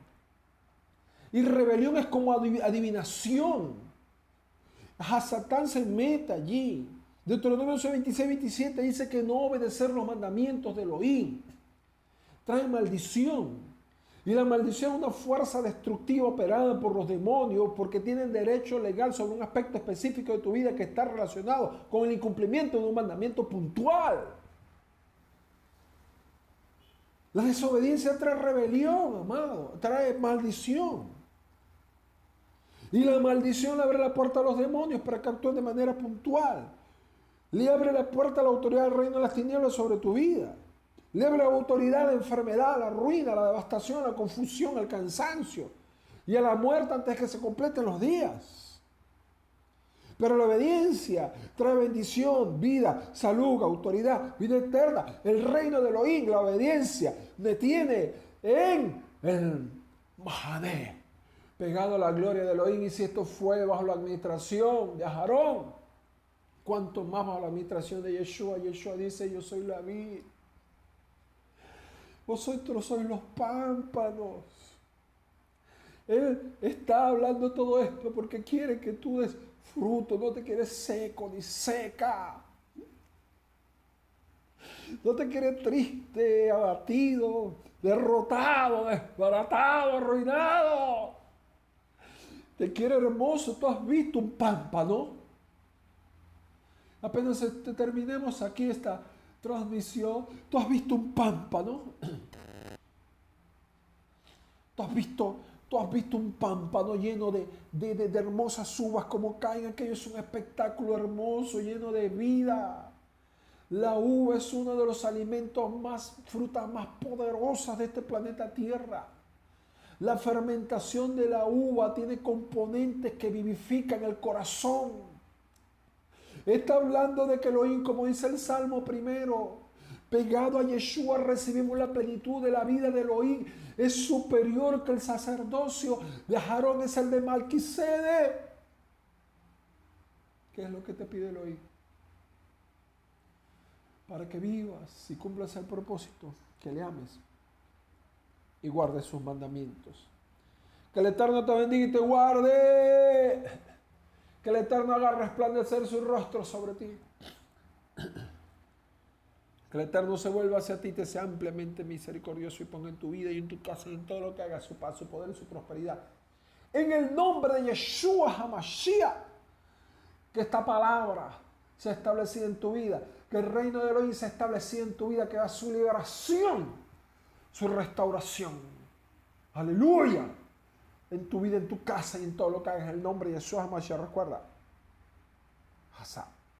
S1: Y rebelión es como adivinación. Satán se mete allí. Deuteronomio 26, 27 dice que no obedecer los mandamientos de Elohim trae maldición. Y la maldición es una fuerza destructiva operada por los demonios porque tienen derecho legal sobre un aspecto específico de tu vida que está relacionado con el incumplimiento de un mandamiento puntual. La desobediencia trae rebelión, amado, trae maldición. Y la maldición le abre la puerta a los demonios para que actúen de manera puntual. Le abre la puerta a la autoridad del reino de las tinieblas sobre tu vida. Le abre la autoridad a la enfermedad, a la ruina, a la devastación, a la confusión, al cansancio y a la muerte antes que se completen los días. Pero la obediencia trae bendición, vida, salud, autoridad, vida eterna. El reino de Elohim, la obediencia, detiene en el Mahané, pegado a la gloria de Elohim. Y si esto fue bajo la administración de Aarón, cuanto más bajo la administración de Yeshua. Yeshua dice, yo soy la vid. Vosotros sois los pámpanos. Él está hablando todo esto porque quiere que tú des fruto. No te quieres seco ni seca. No te quiere triste, abatido, derrotado, desbaratado, arruinado. Te quiere hermoso. Tú has visto un pámpano. Apenas terminemos aquí esta transmisión, tú has visto un pámpano. Tú has visto un pámpano lleno de hermosas uvas como caen. Aquello es un espectáculo hermoso, lleno de vida. La uva es uno de los alimentos frutas más poderosas de este planeta Tierra. La fermentación de la uva tiene componentes que vivifican el corazón. Está hablando de que Elohim, como dice el Salmo primero, pegado a Yeshua recibimos la plenitud de la vida de Elohim. Es superior que el sacerdocio de Aarón, es el de Melquisedec. ¿Qué es lo que te pide Elohim? Para que vivas y cumplas el propósito, que le ames y guardes sus mandamientos. Que el Eterno te bendiga y te guarde. Que el Eterno haga resplandecer su rostro sobre ti. Que el Eterno se vuelva hacia ti y te sea ampliamente misericordioso y ponga en tu vida y en tu casa y en todo lo que haga su paz, su poder y su prosperidad. En el nombre de Yeshua HaMashiach, que esta palabra sea establecida en tu vida, que el reino de Elohim sea establecido en tu vida, que da su liberación, su restauración. Aleluya. En tu vida, en tu casa y en todo lo que hagas, en el nombre de Yeshua HaMashiach. Recuerda, Hasa.